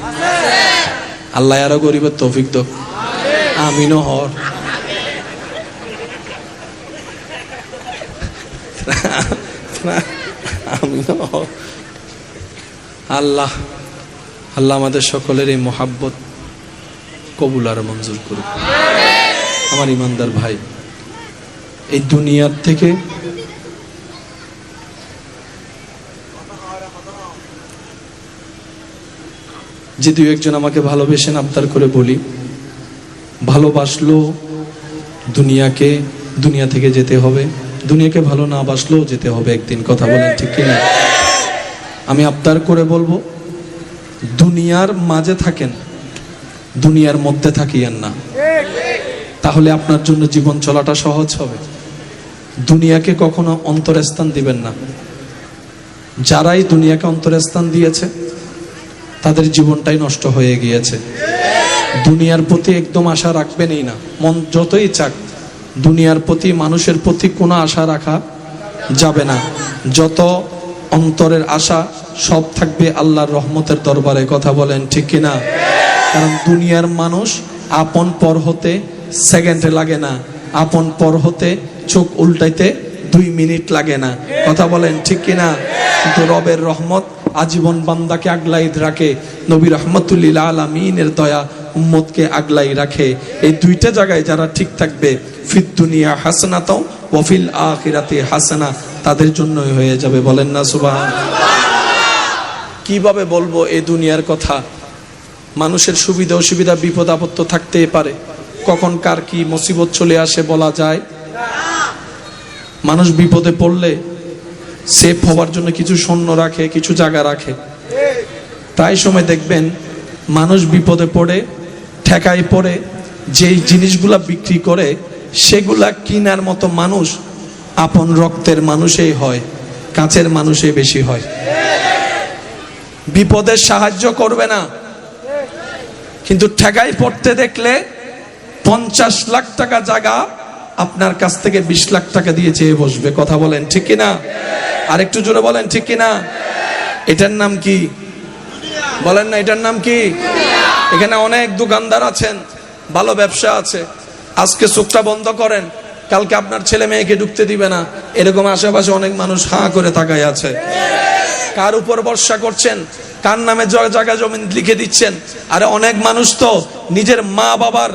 আল্লাহ আরো গরিবের তৌফিক তো আমিনও হর। আমিন। আল্লাহ আল্লাহ আমাদের সকলের এই মোহাব্বত কবুল আর মঞ্জুর করুক। আমার ইমানদার ভাই, এই দুনিয়ার থেকে যে দুই একজন আমাকে ভালোবেসেন, আবদার করে বলি, ভালোবাসলো দুনিয়া থেকে যেতে হবে, দুনিয়াকে ভালো না বাসলেও যেতে হবে একদিন। কথা বলেন ঠিক কিনা? আমি আবদার করে বলবো, দুনিয়ার মাঝে থাকেন, দুনিয়ার মধ্যে থাকিয়েন না, তাহলে আপনার জন্য জীবন চলাটা সহজ হবে। দুনিয়াকে কখনো অন্তরস্থান দিবেন না। যারাই দুনিয়াকে অন্তরস্থান দিয়েছে তাদের জীবনটাই নষ্ট হয়ে গিয়েছে। দুনিয়ার প্রতি একদম আশা রাখবেনই না, মন যতই চাক। দুনিয়ার প্রতি, মানুষের প্রতি কোনো আশা রাখা যাবে না। যত অন্তরের আশা সব থাকবে আল্লাহর রহমতের দরবারে। কথা বলেন ঠিক কিনা? কারণ দুনিয়ার মানুষ আপন পর হতে সেকেন্ডে লাগে না, আপন পর হতে চোখ উল্টাইতে 2 মিনিট লাগে না। কথা বলেন ঠিক কিনা? কিন্তু রবের রহমত আজীবন বান্দাকে আগলাই রাখে। নবী রহমতুল্লিল আলামিনের দয়া উম্মতকে আগলাই রাখে। এই দুইটা জায়গায় যারা ঠিক থাকবে, ফিদ দুনিয়া হাসানাতাও ওয়া ফিল আখিরাতি হাসানা, তাদের জন্যই হয়ে যাবে। বলেন না সুবহানাল্লাহ। কিভাবে বলবো এই দুনিয়ার কথা? মানুষের সুবিধা অসুবিধা, বিপদ আপদ তো থাকতেই পারে। কখন কার কি মুসিবত চলে আসে বলা যায়? মানুষ বিপদে পড়লে সেফ হওয়ার জন্য কিছু সৈন্য রাখে, কিছু জায়গা রাখে। প্রায় সময় দেখবেন মানুষ বিপদে পড়ে, ঠেকায় পড়ে, যেই জিনিসগুলা বিক্রি করে সেগুলা কিনার মতো মানুষ আপন রক্তের মানুষই হয়, কাছের মানুষই বেশি হয়। বিপদে সাহায্য করবে না, কিন্তু ঠেকায় পড়তে দেখলে 50 লাখ টাকা জায়গা আপনার কাছ থেকে 20 লাখ টাকা দিয়ে চেয়ে বসবে। কথা বলেন ঠিক কিনা? আর একটু জোরে বলেন ঠিক কিনা? এটার নাম কি? বলেন না, এটার নাম কি? এখানে অনেক দোকানদার আছেন, ভালো ব্যবসা আছে। আজকে চোখটা বন্ধ করেন, কালকে আপনার ছেলে মেয়েকে ঢুকতে দিবে না। এরকম আশেপাশে অনেক মানুষ হাঁ করে তাকায় আছে। কার উপর ভরসা করছেন? কার নামে জায়গা জমি লিখে দিচ্ছেন? আরে অনেক মানুষ তো নিজের মা বাবার